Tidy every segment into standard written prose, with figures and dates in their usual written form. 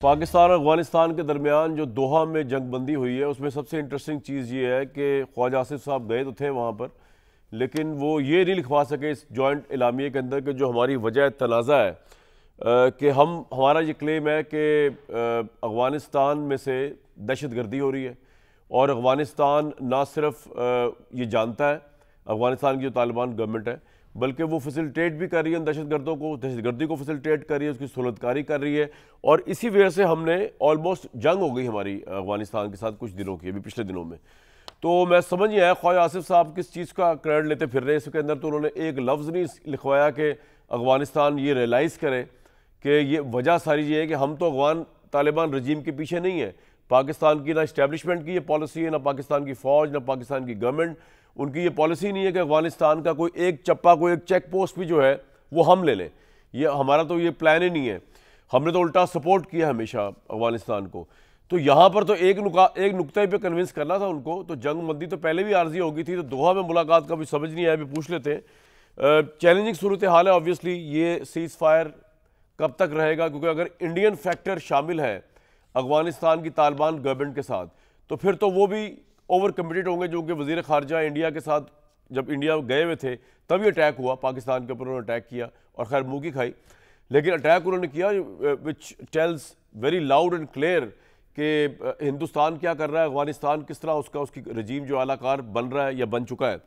पाकिस्तान और अफगानिस्तान के दरमियान जो दोहा में जंग बंदी हुई है उसमें सबसे इंटरेस्टिंग चीज़ ये है कि ख्वाजा आसिफ साहब गए तो थे वहाँ पर, लेकिन वो ये नहीं लिखवा सके इस जॉइंट एलामिया के अंदर कि जो हमारी वजह तनाज़ा है कि हमारा ये क्लेम है कि अफगानिस्तान में से दहशत गर्दी हो रही है और अफगानिस्तान ना सिर्फ ये जानता है, अफगानिस्तान की जो तालिबान गवर्नमेंट है, बल्कि वो फैसिलिटेट भी कर रही है दहशतगर्दों को, दहशतगर्दी को फैसिलिटेट कर रही है, उसकी सहूलतकारी कर रही है। और इसी वजह से हमने ऑलमोस्ट जंग हो गई हमारी अफगानिस्तान के साथ कुछ दिनों की, अभी पिछले दिनों में। तो मैं समझ नहीं आया ख्वाजा आसिफ साहब किस चीज़ का क्रेडिट लेते फिर रहे इसके अंदर। तो उन्होंने एक लफ्ज़ नहीं लिखवाया कि अफगानिस्तान ये रियलाइज़ करे कि ये वजह सारी ये है कि हम तो अफगान तालिबान रजीम के पीछे नहीं है। पाकिस्तान की ना इस्टेब्लिशमेंट की ये पॉलिसी है, ना पाकिस्तान की फ़ौज, ना पाकिस्तान की गवर्नमेंट, उनकी ये पॉलिसी नहीं है कि अफगानिस्तान का कोई एक चप्पा, कोई एक चेक पोस्ट भी जो है वो हम ले लें। ये हमारा तो ये प्लान ही नहीं है। हमने तो उल्टा सपोर्ट किया हमेशा अफगानिस्तान को। तो यहाँ पर तो एक नुक्ते पे कन्विंस करना था उनको। तो जंग बंदी तो पहले भी आर्जी हो गई थी, तो दोहा में मुलाकात का भी समझ नहीं आया। अभी पूछ लेते हैं। चैलेंजिंग सूरत हाल है ऑब्वियसली। ये सीज़ फायर कब तक रहेगा, क्योंकि अगर इंडियन फैक्टर शामिल है अफगानिस्तान की तालिबान गवर्नमेंट के साथ, तो फिर तो वो भी ओवर कमिटेड होंगे। जो कि वज़ीर ख़ारजा इंडिया के साथ जब इंडिया गए हुए थे तभी अटैक हुआ पाकिस्तान के ऊपर, उन्होंने अटैक किया और खैर मुँह की खाई, लेकिन अटैक उन्होंने किया which tells very loud and clear कि हिंदुस्तान क्या कर रहा है, अफगानिस्तान किस तरह उसकी रजीम जो आलाकार बन रहा है या बन चुका है।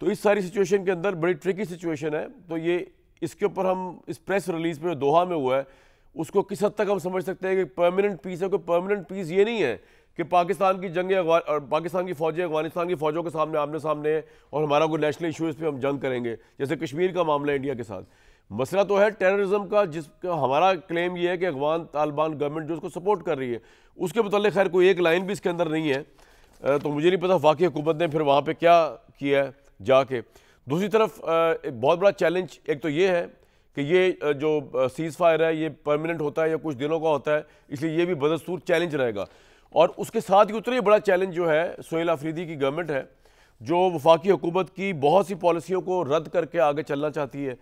तो इस सारी सिचुएशन के अंदर बड़ी ट्रिकी सिचुएशन है। तो ये इसके ऊपर हम इस प्रेस रिलीज़ पे दोहा में हुआ है उसको किस हद तक हम समझ सकते हैं कि परमानेंट पीस है। कोई परमानेंट पीस ये नहीं है कि पाकिस्तान की जंगें और पाकिस्तान की फ़ौजें अफगानिस्तान की फ़ौजों के सामने आमने सामने है और हमारा कोई नेशनल इशू इस पर हम जंग करेंगे, जैसे कश्मीर का मामला है इंडिया के साथ। मसला तो है टेररिज्म का, जिसका हमारा क्लेम ये है कि अफगान तालिबान गवर्नमेंट जो उसको सपोर्ट कर रही है उसके मुताल्लिक़ खैर कोई एक लाइन भी इसके अंदर नहीं है। तो मुझे नहीं पता वाकई हुकूमत ने फिर वहाँ पर क्या किया है जाके। दूसरी तरफ एक बहुत बड़ा चैलेंज एक तो ये है कि ये जो सीज़ फायर है ये परमानेंट होता है या कुछ दिनों का होता है, इसलिए ये भी बदस्तूर चैलेंज रहेगा। और उसके साथ ही उतना ही बड़ा चैलेंज जो है सुहेल अफरीदी की गवर्नमेंट है, जो वफाकी हुकूमत की बहुत सी पॉलिसियों को रद्द करके आगे चलना चाहती है।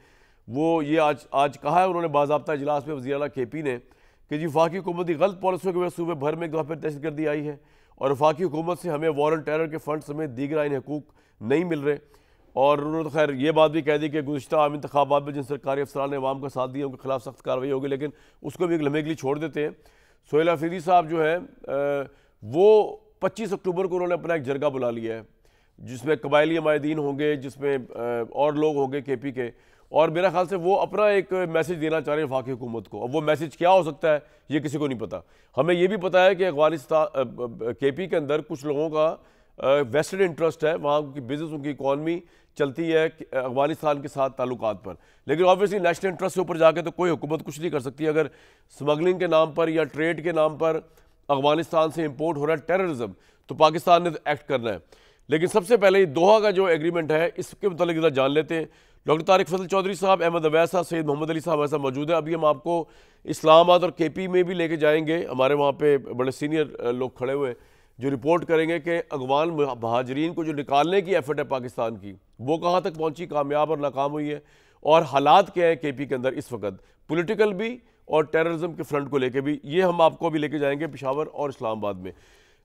वो ये आज कहा है उन्होंने बाज़ाब्ता इजलास में वज़ीर आला KP ने कि जी वफाकी हुकूमत की गलत पॉलिसियों की वजह से सूबे भर में एक दफ़ा फिर दहशतगर्दी आई है और वफाकी हुकूमत से हमें वॉर एंड टेरर के फंड समेत दीगर आइन हकूक़ नहीं मिल रहे। और उन्होंने तो खैर ये बात भी कह दी कि गुज़िश्ता आम इंतखाबात में जिन सरकारी अफसरान ने अवाम का साथ दिया उनके खिलाफ सख्त कार्रवाई होगी, लेकिन उसको भी एक लम्हे के लिए छोड़ देते हैं। सुहेल अफरीदी साहब जो है वो 25 अक्टूबर को उन्होंने अपना एक जरगा बुला लिया है जिसमें कबायली अमायदीन होंगे, जिसमें और लोग होंगे KP के, और मेरा ख्याल से वो अपना एक मैसेज देना चाह रहे हैं वफाकी हुकूमत को। अब वो मैसेज क्या हो सकता है ये किसी को नहीं पता। हमें ये भी पता है कि अफगानिस्तान KP के अंदर कुछ लोगों का वेस्टेड इंटरेस्ट है, वहाँ की बिजनेस, उनकी इकॉनमी चलती है अफगानिस्तान के साथ ताल्लुकात पर, लेकिन ऑब्वियसली नेशनल इंटरेस्ट से ऊपर जाके तो कोई हुकूमत कुछ नहीं कर सकती। अगर स्मगलिंग के नाम पर या ट्रेड के नाम पर अफगानिस्तान से इंपोर्ट हो रहा है टेररिज्म, तो पाकिस्तान ने तो एक्ट करना है। लेकिन सबसे पहले ये दोहा का जो एग्रीमेंट है इसके मुतालिक ज़रा जान लेते हैं। डॉक्टर तारिक फजल चौधरी साहब, अहमद अवैस साहब, सैयद मोहम्मद अली साहब ऐसा मौजूद है। अभी हम आपको इस्लामाबाद और KP में भी लेके जाएंगे, हमारे वहाँ पे बड़े सीनियर लोग खड़े हुए जो रिपोर्ट करेंगे कि अफगान महाजरीन को जो निकालने की एफर्ट है पाकिस्तान की, वो कहाँ तक पहुँची, कामयाब और नाकाम हुई है, और हालात क्या है KP के अंदर इस वक्त, पॉलिटिकल भी और टेररिज्म के फ्रंट को लेके भी। ये हम आपको भी लेके जाएंगे पेशावर और इस्लामाबाद में।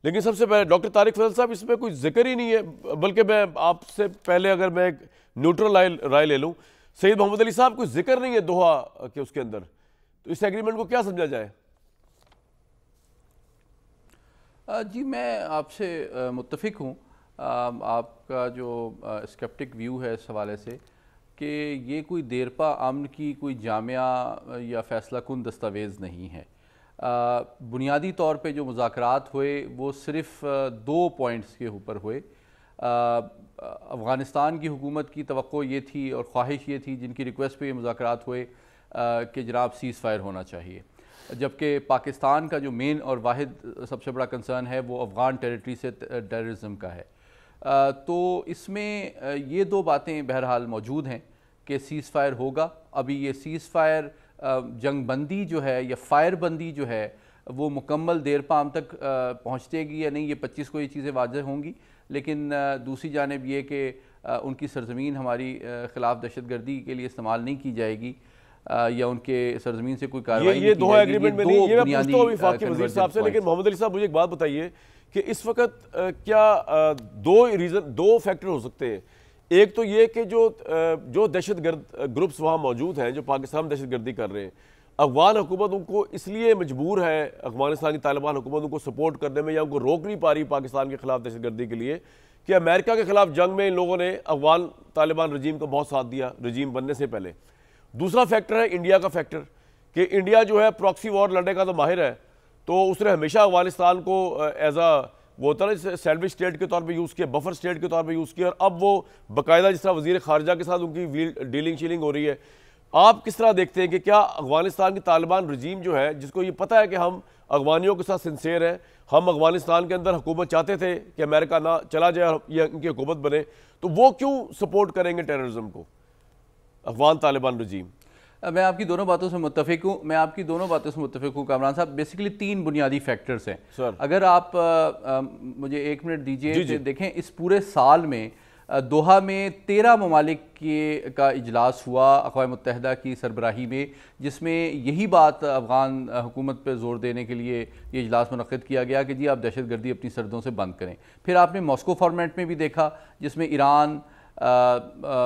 लेकिन सबसे पहले डॉक्टर तारिक फजल साहब, इसमें कोई जिक्र ही नहीं है, बल्कि मैं आपसे पहले अगर मैं एक न्यूट्रल राय ले लूँ, सैयद मोहम्मद अली साहब, कोई जिक्र नहीं है दोहा के उसके अंदर, तो इस एग्रीमेंट को क्या समझा जाए? जी मैं आपसे मुत्तफिक हूँ। आपका जो स्केप्टिक व्यू है इस हवाले से कि ये कोई देरपा अमन की कोई जामिया या फ़ैसला कुन दस्तावेज़ नहीं है। बुनियादी तौर पे जो मुज़ाकरात हुए वो सिर्फ़ 2 पॉइंट्स के ऊपर हुए। अफ़गानिस्तान की हुकूमत की तवक्को ये थी और ख्वाहिश ये थी, जिनकी रिक्वेस्ट पे ये मुज़ाकरात हुए कि जनाब सीज़ फायर होना चाहिए, जबकि पाकिस्तान का जो मेन और वाहिद सबसे बड़ा कंसर्न है वो अफ़गान टेरिटरी से टेररिज्म का है। तो इसमें ये 2 बातें बहरहाल मौजूद हैं कि सीज़ फायर होगा। अभी ये सीज़ फायर जंग बंदी जो है या फायर बंदी जो है वो मुकम्मल देर पाम तक पहुँचेगी या नहीं, ये 25 को ये चीज़ें वाज़ेह होंगी। लेकिन दूसरी जानिब ये कि उनकी सरज़मीन हमारी ख़िलाफ़ दहशत गर्दी के लिए इस्तेमाल नहीं की जाएगी। या उनके सरजमीन से कोई कार्रवाई ये दोहा एग्रीमेंट में नहीं, ये मैं पूछता हूँ वफाकी वज़ीर साहब से। लेकिन मोहम्मद अली साहब मुझे एक बात बताइए कि इस वक्त क्या दो फैक्टर हो सकते हैं। एक तो ये कि जो दहशतगर्द ग्रुप्स वहाँ मौजूद हैं जो पाकिस्तान में दहशतगर्दी कर रहे हैं, अफगान हुकूमत उनको इसलिए मजबूर है, अफगानिस्तान की तालिबान हुकूमत उनको सपोर्ट करने में या उनको रोक नहीं पा रही पाकिस्तान के खिलाफ दहशतगर्दी के लिए, कि अमेरिका के खिलाफ जंग में इन लोगों ने अफगान तालिबान रजीम को बहुत साथ दिया रजीम बनने से पहले। दूसरा फैक्टर है इंडिया का फैक्टर, कि इंडिया जो है प्रॉक्सी वॉर लड़ने का तो माहिर है, तो उसने हमेशा अफगानिस्तान को एज वो होता है सैंडविच स्टेट के तौर पे यूज़ किया, बफर स्टेट के तौर पे यूज़ किया, और अब वो बाकायदा जिस तरह वज़ीर ख़ारजा के साथ उनकी डीलिंग शीलिंग हो रही है। आप किस तरह देखते हैं कि क्या अफगानिस्तान की तालिबान रजीम जो है, जिसको ये पता है कि हम अफगानियों के साथ सिंसेर हैं, हम अफगानिस्तान के अंदर हुकूमत चाहते थे कि अमेरिका ना चला जाए या इनकी हुकूमत बने, तो वो क्यों सपोर्ट करेंगे टेररिज्म को, अफगान तालिबान रजीम? मैं आपकी दोनों बातों से मुत्तफिक हूँ कामरान साहब। बेसिकली 3 बुनियादी फैक्टर्स हैं सर। अगर आप मुझे 1 मिनट दीजिए। देखें, इस पूरे साल में दोहा में 13 ममालिक का इजलास हुआ अक़वाम मुत्तहिदा की सरबराही में, जिसमें यही बात अफ़गान हुकूमत पर ज़ोर देने के लिए ये इजलास मुनक़्क़िद किया गया कि जी आप दहशतगर्दी अपनी सरहदों से बंद करें। फिर आपने मॉस्को फॉर्मेट में भी देखा जिसमें ईरान,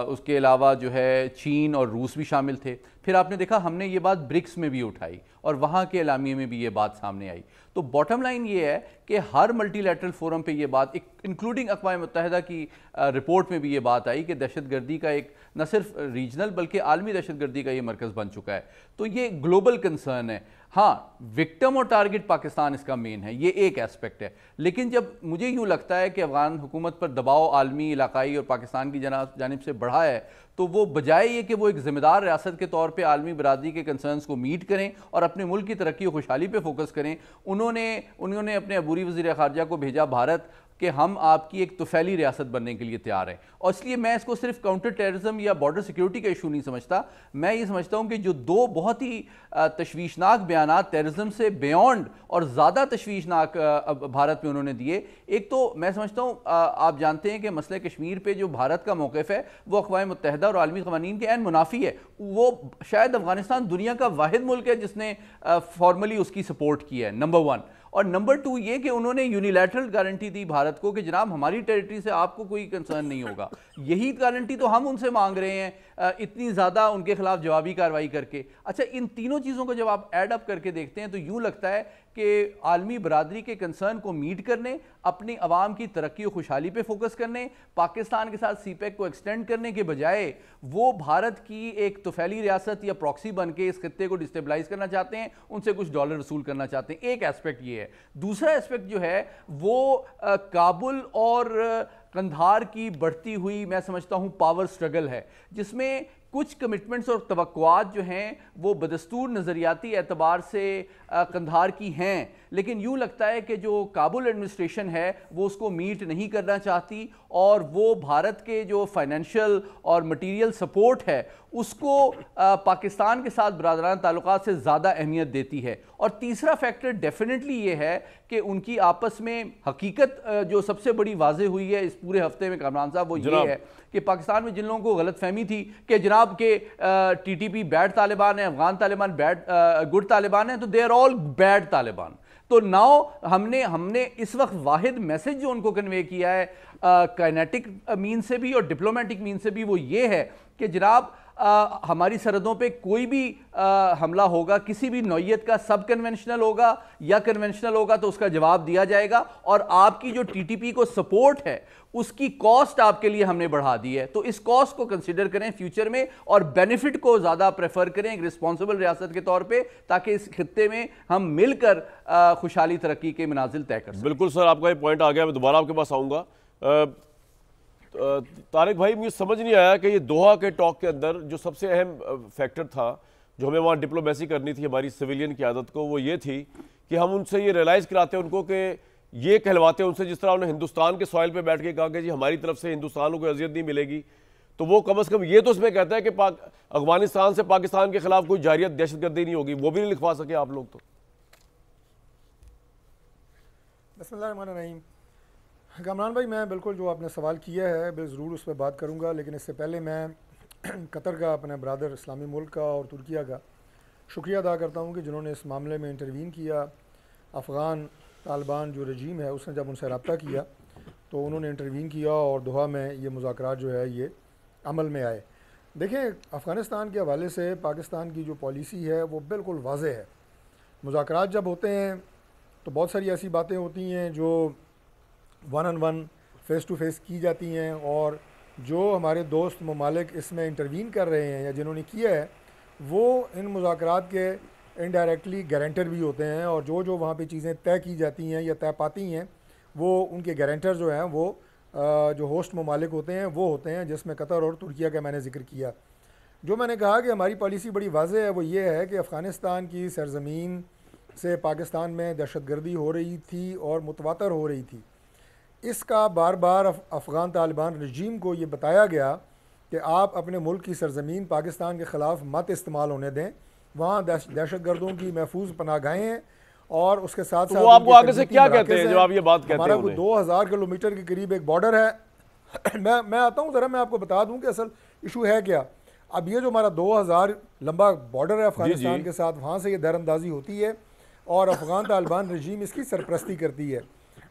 उसके अलावा जो है चीन और रूस भी शामिल थे। फिर आपने देखा हमने ये बात ब्रिक्स में भी उठाई और वहाँ के एलामिये में भी ये बात सामने आई। तो बॉटम लाइन ये है कि हर मल्टीलैटरल फोरम पे ये बात, इंक्लूडिंग अक़वाम मुत्तहिदा की रिपोर्ट में भी ये बात आई कि दहशतगर्दी का एक न सिर्फ रीजनल बल्कि आलमी दहशतगर्दी का ये मरकज़ बन चुका है। तो ये ग्लोबल कंसर्न है। हाँ, विक्टिम और टारगेट पाकिस्तान इसका मेन है, ये एक एस्पेक्ट है। लेकिन जब मुझे यूँ लगता है कि अफ़गान हुकूमत पर दबाव आलमी, इलाकाई और पाकिस्तान की जानिब से बढ़ा है, तो वो बजाय ये कि वो एक ज़िम्मेदार रियासत के तौर पे आलमी बरादरी के कंसर्न्स को मीट करें और अपने मुल्क की तरक्की और खुशहाली पे फोकस करें, उन्होंने अपने अबूरी वज़ीर ख़ारजा को भेजा भारत कि हम आपकी एक तुफैली रियासत बनने के लिए तैयार हैं। और इसलिए मैं इसको सिर्फ काउंटर टेररिज्म या बॉर्डर सिक्योरिटी का इशू नहीं समझता। मैं ये समझता हूँ कि जो 2 बहुत ही तशवीशनाक बयानात टेररिज्म से बियॉन्ड और ज़्यादा तशवीशनाक भारत में उन्होंने दिए, एक तो मैं समझता हूँ आप जानते हैं कि मसले कश्मीर पे जो भारत का मौक़िफ़ है वो अक़वाम मुत्तहिदा और आलमी क़वानीन के ऐन मुनाफी है। वो शायद अफ़गानिस्तान दुनिया का वाहिद मुल्क है जिसने फॉर्मली उसकी सपोर्ट की है, नंबर 1। और नंबर 2 ये कि उन्होंने यूनिलैटरल गारंटी दी भारत को कि जनाब हमारी टेरिटरी से आपको कोई कंसर्न नहीं होगा। यही गारंटी तो हम उनसे मांग रहे हैं इतनी ज़्यादा उनके खिलाफ जवाबी कार्रवाई करके। अच्छा, इन तीनों चीज़ों को जब आप ऐड अप करके देखते हैं तो यूँ लगता है कि आलमी बरादरी के कंसर्न को मीट करने, अपनी आवाम की तरक्की और खुशहाली पे फोकस करने, पाकिस्तान के साथ सीपेक को एक्सटेंड करने के बजाय वो भारत की एक तुफैली रियासत या प्रॉक्सी बन के इस खित्ते को डिस्टेबलाइज करना चाहते हैं, उनसे कुछ डॉलर वसूल करना चाहते हैं। एक एस्पेक्ट ये है। दूसरा एस्पेक्ट जो है वो काबुल और कंधार की बढ़ती हुई, मैं समझता हूँ, पावर स्ट्रगल है, जिसमें कुछ कमिटमेंट्स और तवक्कुआत जो हैं वो बदस्तूर नज़रियाती एतबार से कंधार की हैं, लेकिन यूँ लगता है कि जो काबुल एडमिनिस्ट्रेशन है वो उसको मीट नहीं करना चाहती और वो भारत के जो फाइनेंशियल और मटीरियल सपोर्ट है उसको पाकिस्तान के साथ बरादराना ताल्लुकात से ज़्यादा अहमियत देती है। और तीसरा फैक्टर डेफिनेटली ये है कि उनकी आपस में हकीकत जो सबसे बड़ी वाज़े हुई है इस पूरे हफ्ते में कामरान साहब, वो ये है कि पाकिस्तान में जिन लोगों को गलत फहमी थी कि जनाब के TTP बैड तालिबान है, अफगान तालिबान गुड तालिबान है, तो they are all bad Taliban. तो नाउ हमने इस वक्त वाहिद मैसेज जो उनको कन्वे किया है काइनेटिक मीन से भी और डिप्लोमेटिक मीन से भी, वो ये है कि जनाब हमारी सरहदों पे कोई भी हमला होगा, किसी भी नौयत का, सब कन्वेंशनल होगा या कन्वेंशनल होगा, तो उसका जवाब दिया जाएगा। और आपकी जो TTP को सपोर्ट है उसकी कॉस्ट आपके लिए हमने बढ़ा दी है, तो इस कॉस्ट को कंसिडर करें फ्यूचर में और बेनिफिट को ज़्यादा प्रेफर करें एक रिस्पॉन्सिबल रियासत के तौर पे, ताकि इस खित्ते में हम मिलकर खुशहाली तरक्की के मनाजिल तय कर सकें। बिल्कुल सर, आपका ये पॉइंट आ गया, मैं दोबारा आपके पास आऊँगा। तारिक भाई, मुझे समझ नहीं आया कि ये दोहा के टॉक के अंदर जो सबसे अहम फैक्टर था जो हमें वहाँ डिप्लोमेसी करनी थी हमारी सिविलियन की आदत को, वो ये थी कि हम उनसे ये रियलाइज़ कराते उनको कि ये कहलवाते उनसे, जिस तरह उन्होंने हिंदुस्तान के सॉइल पे बैठ के कहा कि जी हमारी तरफ से हिंदुस्तान को अजियत नहीं मिलेगी, तो वो कम से कम ये तो उसमें कहता है कि अफगानिस्तान से पाकिस्तान के खिलाफ कोई जारियत दहशतगर्दी नहीं होगी, वो भी नहीं लिखवा सके आप लोग। तो बिस्मिल्लाहिर्रहमानिर्रहीम। कामरान भाई, मैं बिल्कुल जो आपने सवाल किया है ज़रूर उस पर बात करूँगा, लेकिन इससे पहले मैं कतर का, अपने ब्रदर इस्लामी मुल्क का और तुर्किया का शुक्रिया अदा करता हूँ कि जिन्होंने इस मामले में इंटरवीन किया। अफ़गान तालिबान जो रजीम है उसने जब उनसे रब्ता किया तो उन्होंने इंटरवीन किया और दोहा में ये मुज़ाकरात जो है ये अमल में आए। देखें, अफ़गानिस्तान के हवाले से पाकिस्तान की जो पॉलिसी है वो बिल्कुल वाज़ेह है। मुज़ाकरात जब होते हैं तो बहुत सारी ऐसी बातें होती हैं जो one on one, face to face की जाती हैं, और जो हमारे दोस्त ममालिक इसमें इंटरवीन कर रहे हैं या जिन्होंने किया है वो इन मुज़ाकरात के इनडायरेक्टली गारंटर भी होते हैं, और जो वहाँ पे चीज़ें तय की जाती हैं या तय पाती हैं वो उनके गारंटर जो हैं वो जो होस्ट ममालिक होते हैं वो होते हैं, जिसमें कतर और तुर्किया का मैंने ज़िक्र किया। जो मैंने कहा कि हमारी पॉलिसी बड़ी वाज़ेह है वो ये है कि अफ़गानिस्तान की सरज़मीन से पाकिस्तान में दहशतगर्दी हो रही थी और मुतवातर हो रही थी। इसका बार बार अफ़गान तालिबान रजीम को ये बताया गया कि आप अपने मुल्क की सरज़मीन पाकिस्तान के ख़िलाफ़ मत इस्तेमाल होने दें, वहाँ दहशतगर्दों की महफूज पनाहगाहें हैं, और उसके साथ साथ वो आपको आगे से क्या कहते हैं जब आप ये बात कहते हैं? हमारा कोई 2000 किलोमीटर के करीब एक बॉर्डर है। मैं आता हूँ ज़रा, मैं आपको बता दूँ कि असल इशू है क्या। अब ये जो हमारा 2000 लंबा बॉर्डर है अफ़गानिस्तान के साथ, वहाँ से ये दरअंदाजी होती है और अफ़गान तालिबान रजीम इसकी सरपरस्ती करती है।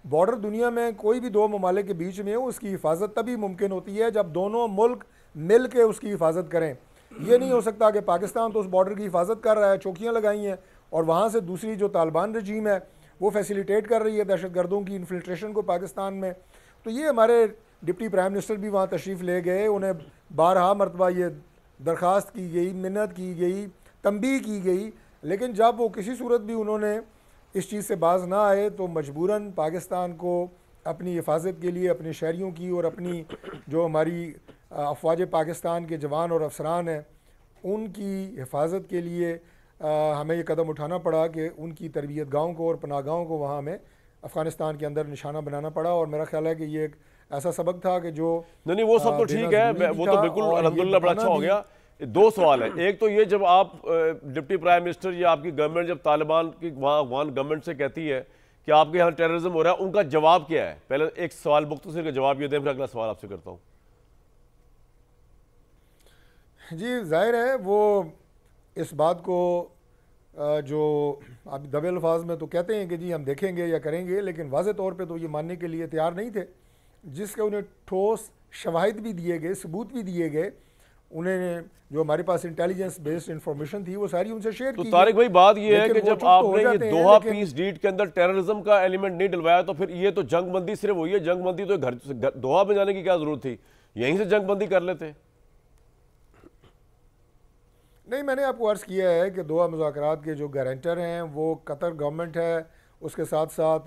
बॉर्डर दुनिया में कोई भी दो ममालिक के बीच में हो, उसकी हिफाजत तभी मुमकिन होती है जब दोनों मुल्क मिल के उसकी हिफाजत करें। ये नहीं हो सकता कि पाकिस्तान तो उस बॉर्डर की हिफाजत कर रहा है, चौकियाँ लगाई हैं, और वहाँ से दूसरी जो तालिबान रजीम है वो फैसिलिटेट कर रही है दहशतगर्दों की इन्फिल्ट्रेशन को पाकिस्तान में। तो ये हमारे डिप्टी प्राइम मिनिस्टर भी वहाँ तशरीफ़ ले गए, उन्हें 12 मरतबा ये दरख्वास्त की गई, मिन्नत की गई, तंबीह की गई, लेकिन जब वो किसी सूरत भी उन्होंने इस चीज़ से बाज ना आए तो मजबूरन पाकिस्तान को अपनी हिफाजत के लिए, अपने शहरियों की और अपनी जो हमारी अफवाज पाकिस्तान के जवान और अफसरान हैं उनकी हिफाजत के लिए हमें ये कदम उठाना पड़ा कि उनकी तरबियत गाहों को और पनाहगाहों को वहाँ हमें अफ़गानिस्तान के अंदर निशाना बनाना पड़ा। और मेरा ख्याल है कि ये एक ऐसा सबक था कि जो नहीं वो सब तो ठीक है, वो तो बिल्कुल अल्हम्दुलिल्लाह बड़ा अच्छा हो गया। दो सवाल है, एक तो ये जब आप डिप्टी प्राइम मिनिस्टर या आपकी गवर्नमेंट जब तालिबान की वहाँ गवर्नमेंट से कहती है कि आपके यहाँ टेररिज्म हो रहा है, उनका जवाब क्या है? पहले एक सवाल मुख्तसर का जवाब ये दें, फिर अगला सवाल आपसे करता हूँ। जी, जाहिर है वो इस बात को जो आप दबे अल्फाज में तो कहते हैं कि जी हम देखेंगे या करेंगे, लेकिन वाज़े तौर पे तो ये मानने के लिए तैयार नहीं थे, जिसके उन्हें ठोस शवाहिद भी दिए गए, सबूत भी दिए गए। उन्हें जो हमारे पास इंटेलिजेंस बेस्ड इंफॉर्मेशन थी वो सारी उनसे शेयर की। तो तारिक भाई बात ये है कि जब आपने ये दोहा पीस डील के अंदर टेररिज्म का एलिमेंट नहीं डलवाया तो फिर ये तो जंगबंदी सिर्फ हुई है। जंगबंदी तो घर दोहा में जाने की क्या जरूरत थी, यहीं से जंगबंदी कर लेते। नहीं, मैंने आपको अर्ज़ किया है कि दोहा मुज़ाकरात के जो गारंटर हैं वो कतर गवर्नमेंट है, उसके साथ साथ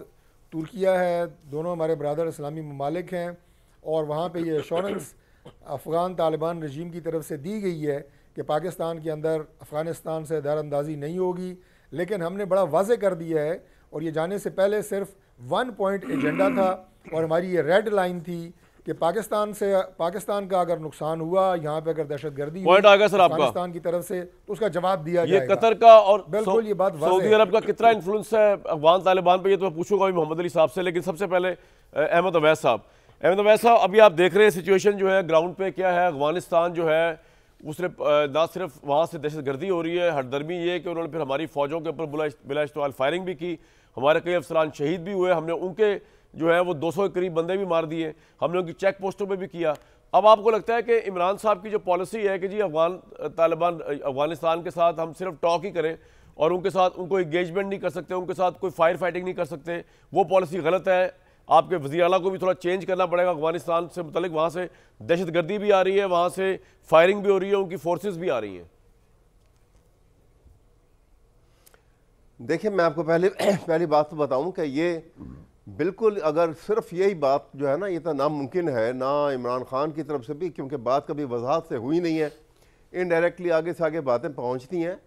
तुर्किया है, दोनों हमारे ब्रदर इस्लामी ममालिक हैं, और वहाँ पे ये एश्योरेंस अफ़गान तालिबान रजीम की तरफ से दी गई है कि पाकिस्तान के अंदर अफ़गानिस्तान से दरअंदाज़ी नहीं होगी। लेकिन हमने बड़ा वाज़े कर दिया है, और ये जाने से पहले सिर्फ 1 पॉइंट एजेंडा था, और हमारी ये रेड लाइन थी कि पाकिस्तान का अगर नुकसान हुआ, यहाँ पे अगर दहशतगर्दी पॉइंट आएगा सर आपका पाकिस्तान की तरफ से, तो उसका जवाब दिया जाएगा। ये कतर का और बिल्कुल ये बात सऊदी अरब का कितना इन्फ्लुएंस है अफगान तालिबान पे, ये तो मैं पूछूंगा अभी मोहम्मद अली साहब से। लेकिन सबसे पहले अहमद अवैस साहब, अभी आप देख रहे हैं सिचुएशन जो है ग्राउंड पे क्या है। अफगानिस्तान जो है उसने ना सिर्फ वहाँ से दहशतगर्दी हो रही है, हरदर्मी ये कि उन्होंने फिर हमारी फौजों के ऊपर बिला इश्तवाल फायरिंग भी की, हमारे कई अफसरान शहीद भी हुए, हमने उनके जो है वो 200 के करीब बंदे भी मार दिए, हमने उनकी चेक पोस्टों पे भी किया। अब आपको लगता है कि इमरान साहब की जो पॉलिसी है कि जी अफगानिस्तान के साथ हम सिर्फ टॉक ही करें और उनके साथ उनको इंगेजमेंट नहीं कर सकते, उनके साथ कोई फायर फाइटिंग नहीं कर सकते, वो पॉलिसी गलत है? आपके वज़ीर आला को भी थोड़ा चेंज करना पड़ेगा अफगानिस्तान से मुतल्लिक। वहाँ से दहशतगर्दी भी आ रही है, वहाँ से फायरिंग भी हो रही है, उनकी फोर्सेस भी आ रही हैं। देखिए, मैं आपको पहली बात तो बताऊं कि ये बिल्कुल अगर सिर्फ यही बात जो है ना, ये तो नामुमकिन है ना इमरान खान की तरफ से भी, क्योंकि बात कभी वजाहत से हुई नहीं है, इनडायरेक्टली आगे से आगे बातें पहुंचती हैं।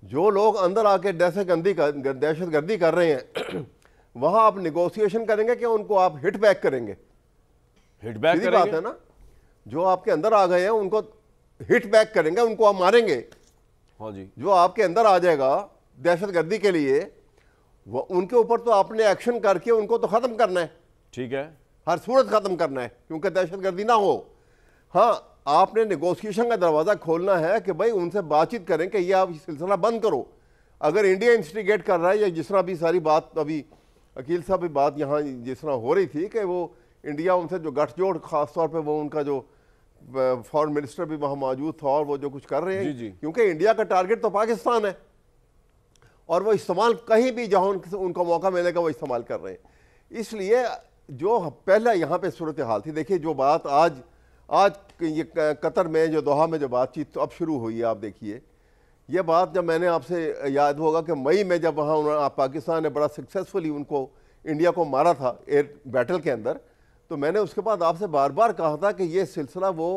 जो लोग अंदर आके दहशतगर्दी कर रहे हैं वहां आप निगोशिएशन करेंगे कि उनको आप हिट बैक करेंगे? हिट बैक करेंगे बात है ना, जो आपके अंदर आ गए हैं उनको हिट बैक करेंगे, उनको आप मारेंगे। हाँ जी, जो आपके अंदर आ जाएगा दहशतगर्दी के लिए, वो उनके ऊपर तो आपने एक्शन करके उनको तो खत्म करना है। ठीक है, हर सूरत खत्म करना है, क्योंकि दहशतगर्दी ना हो। हाँ, आपने नेगोशिएशन का दरवाज़ा खोलना है कि भाई उनसे बातचीत करें कि ये आप सिलसिला बंद करो। अगर इंडिया इंस्टिगेट कर रहा है, या जिस तरह भी सारी बात अभी अकील साहब की बात यहाँ जिस तरह हो रही थी कि वो इंडिया उनसे जो गठजोड़, ख़ास तौर पे वो उनका जो फॉरेन मिनिस्टर भी वहाँ मौजूद था और वो जो कुछ कर रहे हैं, क्योंकि इंडिया का टारगेट तो पाकिस्तान है और वो इस्तेमाल कहीं भी जहाँ उनको मौका मिलेगा वो इस्तेमाल कर रहे हैं। इसलिए जो पहले यहाँ पे सूरत हाल थी, देखिए जो बात आज ये कतर में जो दोहा में जो बातचीत तो अब शुरू हुई है, आप देखिए ये बात जब मैंने आपसे याद होगा कि मई में जब वहाँ पाकिस्तान ने बड़ा सक्सेसफुली उनको इंडिया को मारा था एयर बैटल के अंदर, तो मैंने उसके बाद आपसे बार बार कहा था कि ये सिलसिला वो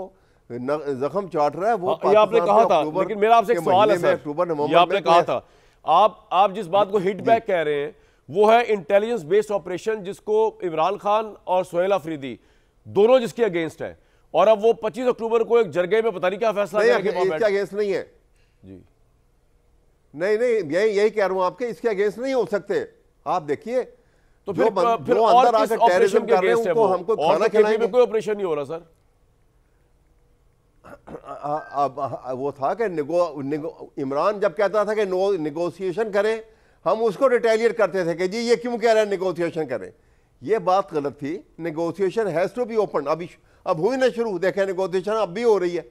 जख्म चाट रहा है वो ये आपने कहा था। लेकिन मेरा आपसे एक सवाल है सर, अक्टूबर नवंबर ये आपने कहा था, आप जिस बात को हिट बैक कह रहे हैं वो है इंटेलिजेंस बेस्ड ऑपरेशन, जिसको इमरान खान और सोहेल अफरीदी दोनों जिसके अगेंस्ट है, और अब वो 25 अक्टूबर को एक जरगे में पता नहीं क्या फैसला इसके अगेंस्ट नहीं है जी। नहीं यही कह रहा हूं आपके, इसके अगेंस्ट नहीं हो सकते। आप देखिए तो फिर जो अंदर आकर टेररिज्म कर रहे हैं उनको हमको खाना खिलाएंगे। कोई ऑपरेशन नहीं हो रहा सर। वो था कि इमरान जब कहता था कि नेगोशिएशन करें, हम उसको रिटेलिएट करते थे कि जी ये क्यों कह रहे हैं नेगोशिएशन करें। ये बात गलत थी। Negotiation has to be open. अब हुई ना शुरू, देखें नेगोशिएशन अब भी हो रही है।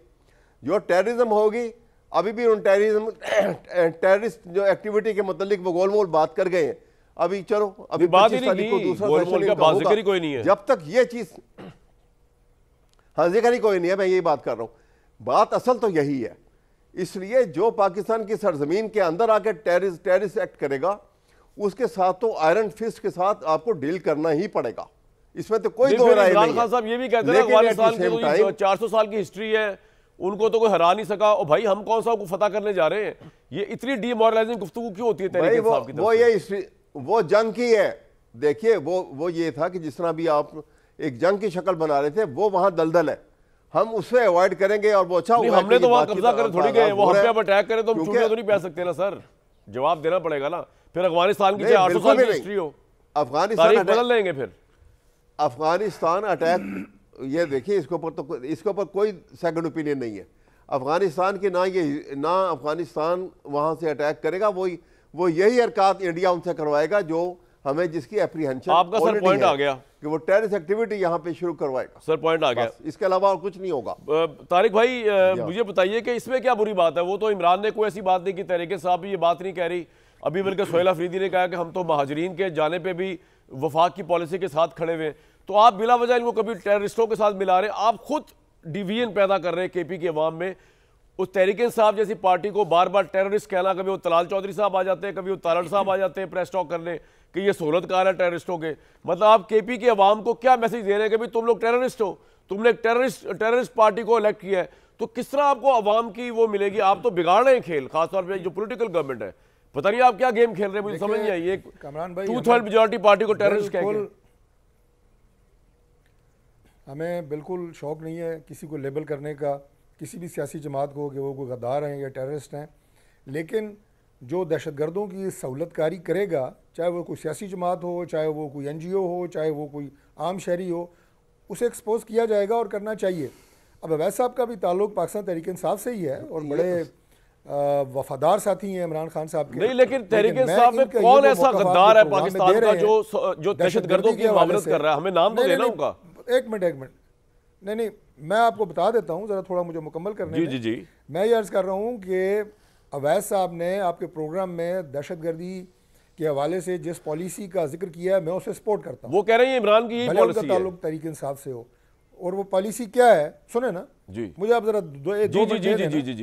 जो टेररिज्म होगी, अभी भी उन टेररिस्ट जो एक्टिविटी के मतलब वो गोलमोल बात कर गए हैं। अभी चलो अभी बात ही नहीं की, गोलमोल का बात जिक्र ही कोई नहीं है। जब तक ये चीज, हाँ जिक्र ही कोई नहीं है, मैं यही बात कर रहा हूं। बात असल तो यही है। इसलिए जो पाकिस्तान की सरजमीन के अंदर आकर टेररिस्ट एक्ट करेगा, उसके साथ तो आयरन फिस्ट के साथ आपको डील करना ही पड़ेगा। इसमें तो कोई दो राय नहीं है। खान साहब ये भी कहते हैं अफगानिस्तान की तो 400 साल की हिस्ट्री है, उनको तो कोई हरा नहीं सका। और भाई हम कौन सा को फतह करने जा रहे हैं? ये इतनी डीमोरलाइजिंग गुफ्तगू क्यों होती है तहरीक इंसाफ की तरफ वो ये हिस्ट्री वो जंग की है। देखिए वो ये था कि जिस तरह भी आप एक जंग की शक्ल बना रहे थे, वो वहां दलदल है, हम उससे अवॉइड करेंगे और वो अच्छा होगा। हमने तो वहां कब्जा कर थोड़ी गए, वो हम पे अब अटैक करे तो हम चूड़ियां तो नहीं पहन सकते ना सर। जवाब देना पड़ेगा ना। फिर अफगानिस्तान की 800 साल की हिस्ट्री हो, अफगानिस्तान बदल लेंगे फिर। अफगानिस्तान अटैक, ये देखिए इसके ऊपर कोई सेकंड ओपिनियन नहीं है। अफगानिस्तान की ना अफगानिस्तान वहां से अटैक करेगा, वो यही हरकत इंडिया उनसे करवाएगा जो हमें जिसकी एप्रीहेंशन आपका सर पॉइंट आ गया कि वो टेररिस्ट एक्टिविटी यहाँ पे शुरू करवाएगा। सर पॉइंट आ गया, इसके अलावा और कुछ नहीं होगा। तारिक भाई मुझे बताइए कि इसमें क्या बुरी बात है? वो तो इमरान ने कोई ऐसी बात नहीं की, तहरीक साहब भी ये बात नहीं कह रही। अभी बल्कि सोहेल अफरीदी ने कहा कि हम तो महाजरीन के जाने पे भी वफाक की पॉलिसी के साथ खड़े हुए। तो आप बिला वजह इनको कभी टेररिस्टों के साथ मिला रहे, आप खुद डिवीजन पैदा कर रहे हैं केपी की अवाम में। उस तहरीक इंसाफ जैसी पार्टी को बार बार टेररिस्ट कहना, कभी वो तलाल चौधरी साहब आ जाते हैं, कभी वो तारड़ साहब आ जाते हैं प्रेस टॉक करने कि ये सहूलतकार है टेररिस्टों के। मतलब आप केपी की अवाम को क्या मैसेज दे रहे हैं कि भाई तुम लोग टेररिस्ट हो, तुमने एक टेररिस्ट पार्टी को इलेक्ट किया है। तो किस तरह आपको अवाम की वो मिलेगी? आप तो बिगाड़ रहे हैं खेल, खासतौर पर जो पोलिटिकल गवर्नमेंट है। पता नहीं आप क्या गेम खेल रहे हैं, मुझे समझ नहीं आई। एक कमरान भाई 2/3 मेजॉरिटी पार्टी को टेररिस्ट कहेंगे। हमें बिल्कुल शौक नहीं है किसी को लेबल करने का, किसी भी सियासी जमात को कि वो कोई गद्दार हैं या टेररिस्ट हैं। लेकिन जो दहशतगर्दों की सहूलतकारी करेगा, चाहे वो कोई सियासी जमात हो, चाहे वो कोई NGO हो, चाहे वो कोई आम शहरी हो, उसे एक्सपोज किया जाएगा और करना चाहिए। अब अवैध साहब का भी ताल्लुक पाकिस्तान तहरीक इंसाफ से ही है और बड़े वफादार साथी हैं इमरान खान साहब के। नहीं, लेकिन तहरीक इंसाफ में कौन ऐसा गद्दार है पाकिस्तान का जो दहशतगर्दों की मदद कर रहा है? हमें नाम तो देना उनका। एक मिनट, नहीं मैं आपको बता देता हूँ, ज़रा थोड़ा मुझे मुकम्मल करने जी। मैं ये अर्ज़ कर रहा हूँ कि अवैध साहब ने आपके प्रोग्राम में दहशतगर्दी के हवाले से जिस पॉलिसी का जिक्र किया है, मैं उसे सपोर्ट करता हूँ। वो कह रहे हैं इमरान की यही पॉलिसी है, ताल्लुक तहरीक इंसाफ से हो। और वो पॉलिसी क्या है सुने ना जी, मुझे आप जरा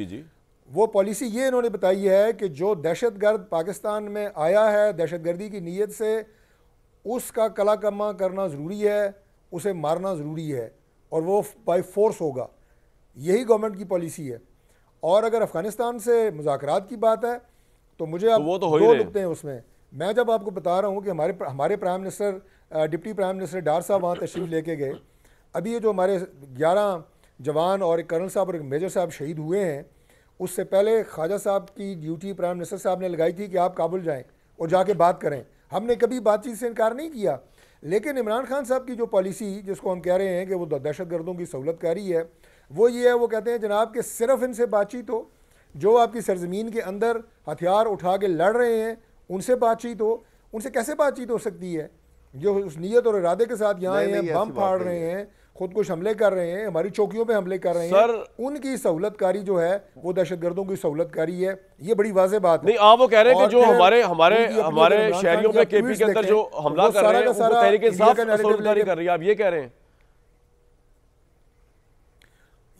जी। वो पॉलिसी ये इन्होंने बताई है कि जो दहशतगर्द पाकिस्तान में आया है दहशतगर्दी की नीयत से, उसका कलाकमा करना ज़रूरी है, उसे मारना ज़रूरी है और वो बाय फोर्स होगा। यही गवर्नमेंट की पॉलिसी है। और अगर अफ़गानिस्तान से मुज़ाकरात की बात है तो मुझे अब तो दो नुकते हैं उसमें। मैं जब आपको बता रहा हूँ कि हमारे prime minister, deputy prime minister Dar साहब वहाँ तशरीफ़ लेके गए। अभी ये जो हमारे 11 जवान और एक कर्नल साहब और एक मेजर साहब शहीद हुए हैं, उससे पहले ख्वाजा साहब की ड्यूटी प्राइम मिनिस्टर साहब ने लगाई थी कि आप काबुल जाएँ और जाके बात करें। हमने कभी बातचीत से इनकार नहीं किया। लेकिन इमरान खान साहब की जो पॉलिसी, जिसको हम कह रहे हैं कि वो दहशतगर्दों की सहूलतकारी है, वो ये है, वो कहते हैं जनाब कि सिर्फ इनसे बातचीत हो, जो आपकी सरजमीन के अंदर हथियार उठा के लड़ रहे हैं उनसे बातचीत हो। उनसे कैसे बातचीत हो सकती है जो उस नीयत और इरादे के साथ यहाँ आए हैं, बम फाड़ रहे हैं, खुदकुश हमले कर रहे हैं, हमारी चौकियों पे हमले कर रहे हैं। उनकी सहूलतकारी जो है वो दहशतगर्दों की सहूलतकारी है, ये बड़ी वाज़ेह बात है। नहीं, आप वो कह रहे हैं कि जो हमारे शहरियों पे केपी के अंदर जो हमला कर रहे हैं वो तहरीक इंसाफ सहूलतकारी कर रही है, आप ये कह रहे हैं?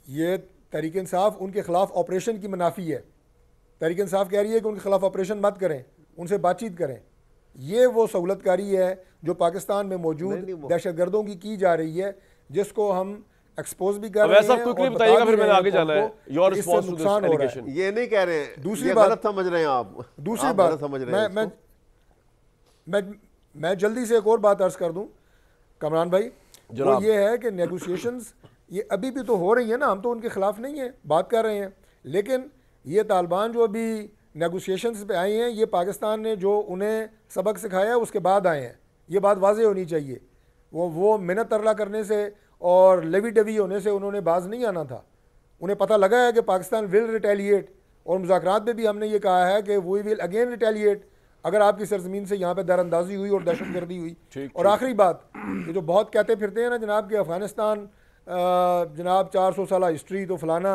ये तहरीक इंसाफ उनके खिलाफ ऑपरेशन की मुनाफी है। तहरीक इंसाफ कह रही है कि उनके खिलाफ ऑपरेशन मत करें, उनसे बातचीत करें। ये वो सहूलतकारी है जो पाकिस्तान में मौजूद दहशतगर्दों की जा रही है, जिसको हम एक्सपोज भी कर रहे हैं। क्विकली बताइएगा, फिर मैंने आगे जाना है। Your response to this allegation. ये नहीं कह रहे, दूसरी बात समझ रहे हैं आप, दूसरी बात समझ रहे हैं। मैं जल्दी से एक और बात अर्ज कर दूं कमरान भाई, वो ये है कि नेगोशिएशंस ये अभी भी तो हो रही है ना, हम तो उनके खिलाफ नहीं है, बात कर रहे हैं, लेकिन ये तालिबान जो अभी नेगोशिएशंस पे आए हैं, ये पाकिस्तान ने जो उन्हें सबक सिखाया उसके बाद आए हैं। ये बात वाज़ेह होनी चाहिए। वो मिन्नत तरला करने से और लेवी डवी होने से उन्होंने बाज नहीं आना था। उन्हें पता लगा है कि पाकिस्तान विल रिटेलिएट, और मुज़ाकरात में भी हमने ये कहा है कि वी विल अगेन रिटेलिएट अगर आपकी सरजमीन से यहाँ पे दरअंदाजी हुई और दहशतगर्दी हुई। और आखिरी बात, ये जो बहुत कहते फिरते हैं ना जनाब कि अफ़गानिस्तान जनाब 400 साल हिस्ट्री तो फलाना,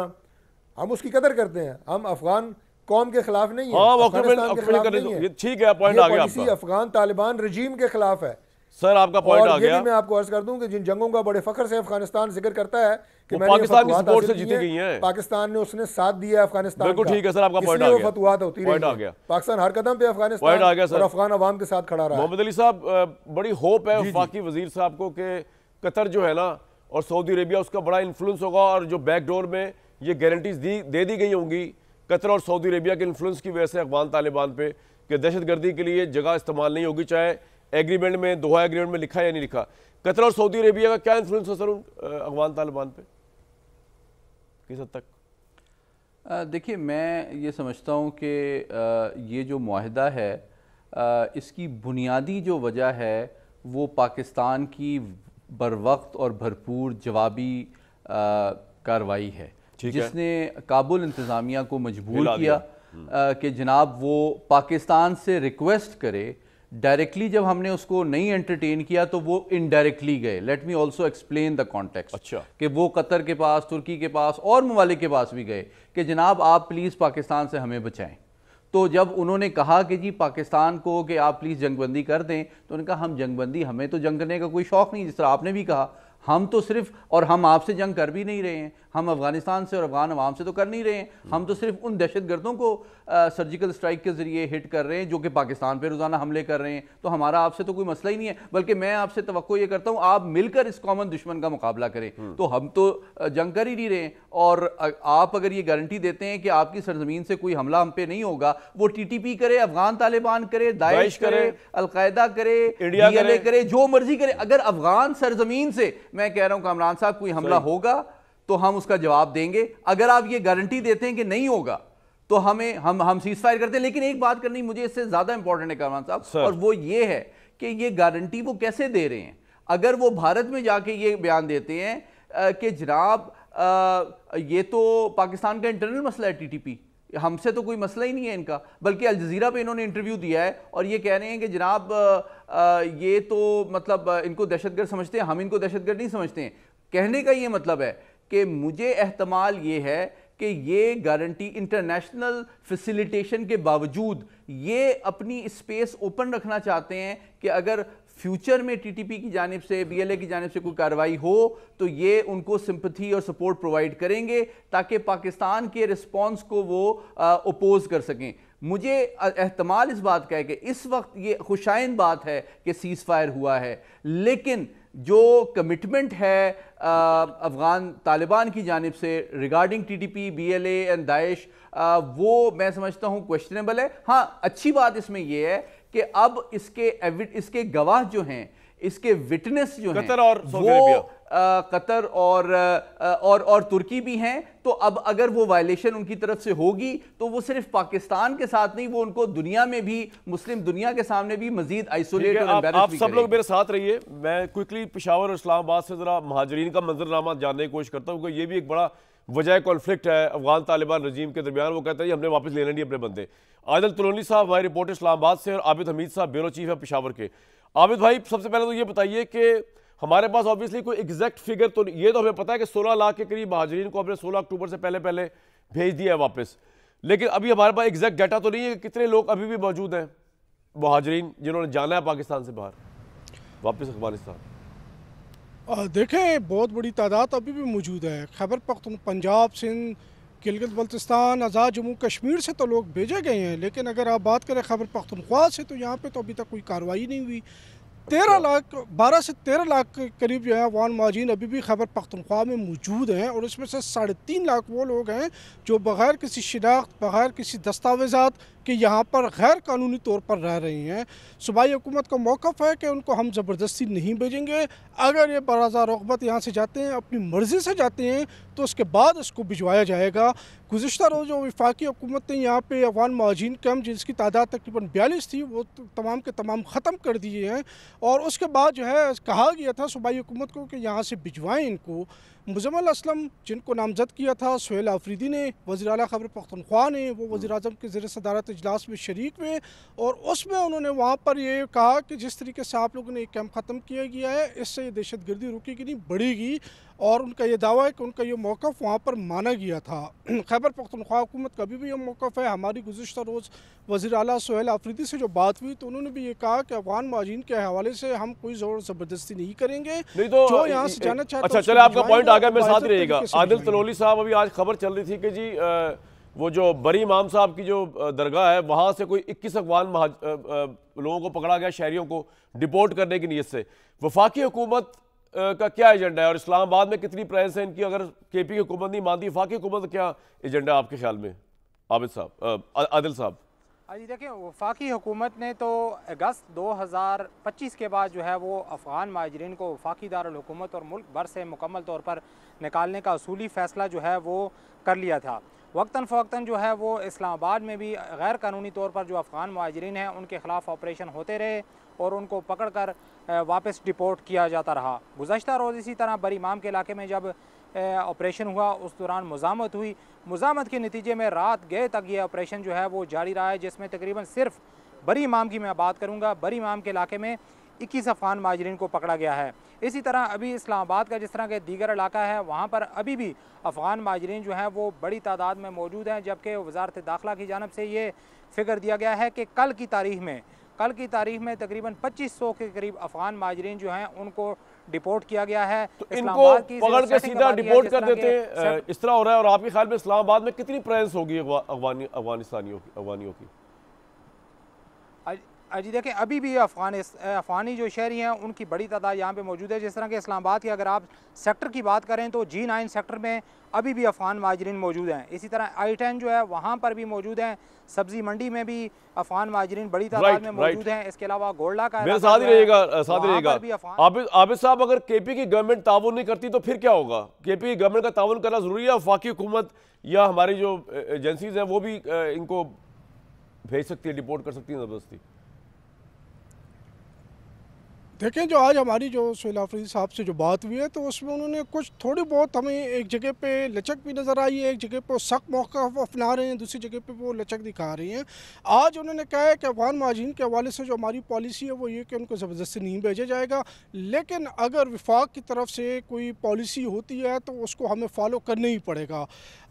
हम उसकी कदर करते हैं। हम अफगान कौम के खिलाफ नहीं है, अफगानिस्तान के खिलाफ नहीं है। ठीक है, पॉइंट आ गया आपका। अफगान तालिबान रजीम के खिलाफ है सर, आपका पॉइंट आ गया। मैं आपको अर्ज कर दूं कि जिन जंगों का बड़े फख्र से अफगानिस्तान जिक्र करता है कि पाकिस्तान की सपोर्ट से जीती गई है, पाकिस्तान ने उसने साथ दिया है अफगानिस्तान। बिल्कुल ठीक है सर, आपका पॉइंट आ गया। फतवात होती रही, पाकिस्तान हर कदम पे अफगानिस्तान और अफगान अवाम के साथ खड़ा रहा। मोहम्मद अली साहब, बड़ी होप है वफाकी वजीर साहब को कि कतर जो है ना और सऊदी अरेबिया, उसका बड़ा इन्फ्लुएंस होगा, और जो बैकडोर में ये गारंटीज दे दी गई होंगी कतर और सऊदी अरेबिया के इन्फ्लुएंस की वजह से अफगान तालिबान पे कि दहशतगर्दी के लिए जगह इस्तेमाल नहीं होगी, चाहे एग्रीमेंट में, दोहा एग्रीमेंट में लिखा है या नहीं लिखा। कतर और सऊदी अरेबिया का क्या इन्फ्लुएंस है सर अफगान तालिबान पे किस हद तक? देखिए, मैं ये समझता हूँ कि ये जो मुआहिदा है इसकी बुनियादी जो वजह है वो पाकिस्तान की बरवक्त और भरपूर जवाबी कार्रवाई है, जिसने काबुल इंतज़ामिया को मजबूर किया कि जनाब वो पाकिस्तान से रिक्वेस्ट करे। डायरेक्टली जब हमने उसको नहीं एंटरटेन किया तो वो इनडायरेक्टली गए। Let me also explain the context. अच्छा, कि वो कतर के पास, तुर्की के पास और ममालिक के पास भी गए कि जनाब आप प्लीज़ पाकिस्तान से हमें बचाएं। तो जब उन्होंने कहा कि जी पाकिस्तान को कि आप प्लीज़ जंगबंदी कर दें, तो उन्होंने कहा हम जंगबंदी, हमें तो जंग करने का कोई शौक़ नहीं, जिस तरह आपने भी कहा, हम तो सिर्फ, और हम आपसे जंग कर भी नहीं रहे हैं, हम अफगानिस्तान से और अफगान अवाम से तो कर नहीं रहे हैं, हम तो सिर्फ उन दहशतगर्दों को सर्जिकल स्ट्राइक के जरिए हिट कर रहे हैं जो कि पाकिस्तान पे रोज़ाना हमले कर रहे हैं। तो हमारा आपसे तो कोई मसला ही नहीं है, बल्कि मैं आपसे तवक्को ये करता हूँ आप मिलकर इस कॉमन दुश्मन का मुकाबला करें। तो हम तो जंग कर ही नहीं रहे हैं, और आप अगर ये गारंटी देते हैं कि आपकी सरजमीन से कोई हमला हम पे नहीं होगा, वो TTP करे, अफगान तालिबान करे, दाइश करे, अलकायदा करे, PLA करे, जो मर्जी करे, अगर अफगान सरजमीन से, मैं कह रहा हूँ कामरान साहब, कोई हमला होगा तो हम उसका जवाब देंगे। अगर आप ये गारंटी देते हैं कि नहीं होगा तो हम सीज फायर करते हैं। लेकिन एक बात करनी मुझे इससे ज्यादा इंपॉर्टेंट है कामरान साहब, और वो ये है कि ये गारंटी वो कैसे दे रहे हैं। अगर वो भारत में जाके ये बयान देते हैं कि जनाब ये तो पाकिस्तान का इंटरनल मसला है TTP, हमसे तो कोई मसला ही नहीं है इनका, बल्कि अल जजीरा पे इन्होंने इंटरव्यू दिया है और ये कह रहे हैं कि जनाब ये तो मतलब इनको दहशतगर्द समझते हैं, हम इनको दहशतगर्द नहीं समझते हैं। कहने का ये मतलब है कि मुझे एहतमाल ये है कि ये गारंटी इंटरनेशनल फैसिलिटेशन के बावजूद ये अपनी स्पेस ओपन रखना चाहते हैं कि अगर फ्यूचर में TTP की जानिब से, BLA की जानिब से कोई कार्रवाई हो तो ये उनको सिंपथी और सपोर्ट प्रोवाइड करेंगे ताकि पाकिस्तान के रिस्पॉन्स को वो अपोज कर सकें। मुझे एहतमाल इस बात का है कि इस वक्त ये खुशाइन बात है कि सीज फायर हुआ है, लेकिन जो कमिटमेंट है अफगान तालिबान की जानिब से regarding TTP, BLA and Daesh, वो मैं समझता हूँ क्वेश्चनेबल है। हाँ, अच्छी बात इसमें यह है कि अब इसके गवाह जो हैं, इसके विटनेस जो हैं, कतर और तुर्की भी हैं, तो अब अगर वो वायलेशन उनकी तरफ से होगी तो वो सिर्फ पाकिस्तान के साथ नहीं, वो उनको दुनिया में भी, मुस्लिम दुनिया के सामने भी मजीद आइसोलेट और एम्बैरस आप भी सब लोग मेरे साथ रहिए। मैं क्विकली पेशावर और इस्लामाबाद से जरा महाजरीन का मंजरनामा जानने की कोशिश करता हूँ, क्योंकि ये भी एक बड़ा वजह कॉन्फ्लिक्ट है अफगान तालिबान रजीम के दरमियान। वो कहते हैं हमने वापस ले लेनी अपने बंदे। आदिल तलोनी साहब हमारे रिपोर्टर इस्लामाबाद से और आबिद हमीद साहब ब्यूरो चीफ है पेशावर के। आबिद भाई, सबसे पहले तो ये बताइए कि हमारे पास ऑब्वियसली कोई एग्जैक्ट फिगर तो ये तो हमें पता है कि 16 लाख के करीब महाजरीन को हमने 16 अक्टूबर से पहले पहले भेज दिया है वापस, लेकिन अभी हमारे पास एग्जैक्ट डाटा तो नहीं है कि कितने लोग अभी भी मौजूद हैं महाजरीन जिन्होंने जाना है पाकिस्तान से बाहर वापस अफगानिस्तान। देखें, बहुत बड़ी तादाद अभी भी मौजूद है। खैबर पख्तूनख्वा, पंजाब, सिंध, गिलगित बल्तिस्तान, आज़ाद जम्मू कश्मीर से तो लोग भेजे गए हैं, लेकिन अगर आप बात करें खैबर पख्तूनख्वा से तो यहाँ पे तो अभी तक कोई कार्रवाई नहीं हुई। 12 से 13 लाख के करीब जो है अफगान महाजिन अभी भी खैबर पख्तूनख्वा में मौजूद हैं, और इसमें से 3.5 लाख वो लोग हैं जो बग़ैर किसी शिनाख्त, बग़ैर किसी दस्तावेज़ात कि यहाँ पर गैर कानूनी तौर पर रह रही हैं। सूबाई हुकूमत का मौक़िफ़ है कि उनको हम ज़बरदस्ती नहीं भेजेंगे। अगर ये बराज़ा रग़बत यहाँ से जाते हैं, अपनी मर्ज़ी से जाते हैं, तो उसके बाद इसको भिजवाया जाएगा। गुज़िश्ता रोज़ जो वफाकी हुकूमत ने यहाँ पे अफगान महाजिन कैंप जिसकी तादाद तकरीबन 42 थी वो तमाम के तमाम ख़त्म कर दिए हैं, और उसके बाद जो है कहा गया था सूबाई हुकूमत को कि यहाँ से भिजवाएँ इनको। मुज़म्मिल असलम जिनको नामज़द किया था सुहेल आफरीदी ने, वज़ीर आला खैबर पख्तूनख्वा ने, वो वज़ीर आज़म के ज़ेर सदारत इजलास में शरीक हुए, और उसमें उन्होंने वहाँ पर ये कहा कि जिस तरीके से आप लोगों ने एक कैंप ख़त्म किया गया है, इससे ये दहशत गर्दी रुकेगी नहीं, बढ़ेगी। और उनका ये दावा है कि उनका ये मौक़िफ़ वहाँ पर माना गया था। खैबर पख्तूनख्वा हुकूमत का भी ये मौक़िफ़ है। हमारी गुज़िश्ता रोज़ वज़ीर आला सुहेल आफरीदी से जो बात हुई तो उन्होंने भी ये कहा कि अफगान महाजिन के हवाले से हम कोई ज़ोर ज़बरदस्ती नहीं करेंगे, नहीं तो जो यहाँ से जाना चाहते हैं। अच्छा चले, आपका पॉइंट आ गया, मेरे साथ रहेगा। आदिल तलोनी साहब, अभी आज खबर चल रही थी कि जी वो जो बरी इमाम साहब की जो दरगाह है वहाँ से कोई 21 अफगान लोगों को पकड़ा गया, शहरियों को डिपोर्ट करने की नीयत से। वफाकी हुकूमत का क्या एजेंडा है और इस्लामाबाद में कितनी प्रेजेंस है इनकी? अगर केपी की हुकूमत नहीं मानती, वफाकी हुकूमत का क्या एजेंडा है आपके ख्याल में आबिद साहब, आदिल साहब? जी देखिए, वफाकी हुकूमत ने तो अगस्त 2025 के बाद जो है वो अफ़गान महाजरीन को वफाकी दारुल हुकूमत और मुल्क भर से मुकम्मल तौर पर निकालने का असूली फ़ैसला जो है वो कर लिया था। वक्तन फ़वक्तन जो है वो इस्लामाबाद में भी गैर कानूनी तौर पर जो अफ़गान महाजरीन हैं उनके ख़िलाफ़ ऑपरेशन होते रहे और उनको पकड़ कर वापस डिपोर्ट किया जाता रहा। गुज़श्ता रोज़ इसी तरह बरी इमाम के इलाके में जब ऑपरेशन हुआ उस दौरान मुज़ामत हुई। मुज़ामत के नतीजे में रात गए तक ये ऑपरेशन जो है वो जारी रहा है, जिसमें तकरीबन सिर्फ बरी इमाम की मैं बात करूँगा, बरी इमाम के इलाके में 21 अफ़गान महाजरीन को पकड़ा गया है। इसी तरह अभी इस्लामाबाद का जिस तरह के दीगर इलाका है वहाँ पर अभी भी अफ़गान महाजरीन जो हैं वो बड़ी तादाद में मौजूद हैं, जबकि वज़ारत दाखिला की जानिब से ये फ़िगर दिया गया है कि कल की तारीख में तकरीबन 2500 के करीब अफ़गान महाजरीन जो हैं उनको डिपोर्ट किया गया है। तो इनको पकड़ के सीधा डिपोर्ट कर देते हैं, इस तरह हो रहा है। और आपके ख्याल में इस्लामाबाद में कितनी प्रेजेंस होगी अफगानियों की? जी देखें, अभी भी अफ़गानी जो शहरी हैं उनकी बड़ी तादाद यहाँ पे मौजूद है। जिस तरह के इस्लामाबाद की अगर आप सेक्टर की बात करें तो G9 सेक्टर में अभी भी अफ़गान महाजरीन मौजूद हैं। इसी तरह I10 जो है वहाँ पर भी मौजूद हैं। सब्जी मंडी में भी अफ़गान महाजरीन बड़ी तादाद में मौजूद हैं। इसके अलावा गोल्डा का मेरे साथ ही रहेगा आबिद साहब। अगर केपी की गवर्नमेंट ताउन नहीं करती तो फिर क्या होगा? केपी की गवर्नमेंट का ताउन करना जरूरी है? वफाकी हुकूमत या हमारी जो एजेंसीज हैं वो भी इनको भेज सकती है, डिपोर्ट कर सकती है जबरदस्ती? देखें, जो आज हमारी जो सुहेल आफरीदी साहब से जो बात हुई है तो उसमें उन्होंने कुछ थोड़ी बहुत हमें एक जगह पे लचक भी नज़र आई है, एक जगह पे वो सख्त मौक़िफ़ अपना रहे हैं, दूसरी जगह पे वो लचक दिखा रही हैं। आज उन्होंने कहा है कि अफ़गान महाजिन के हवाले से जो हमारी पॉलिसी है वो ये कि उनको ज़बरदस्ती नहीं भेजा जाएगा, लेकिन अगर वफाक की तरफ से कोई पॉलिसी होती है तो उसको हमें फॉलो करना ही पड़ेगा।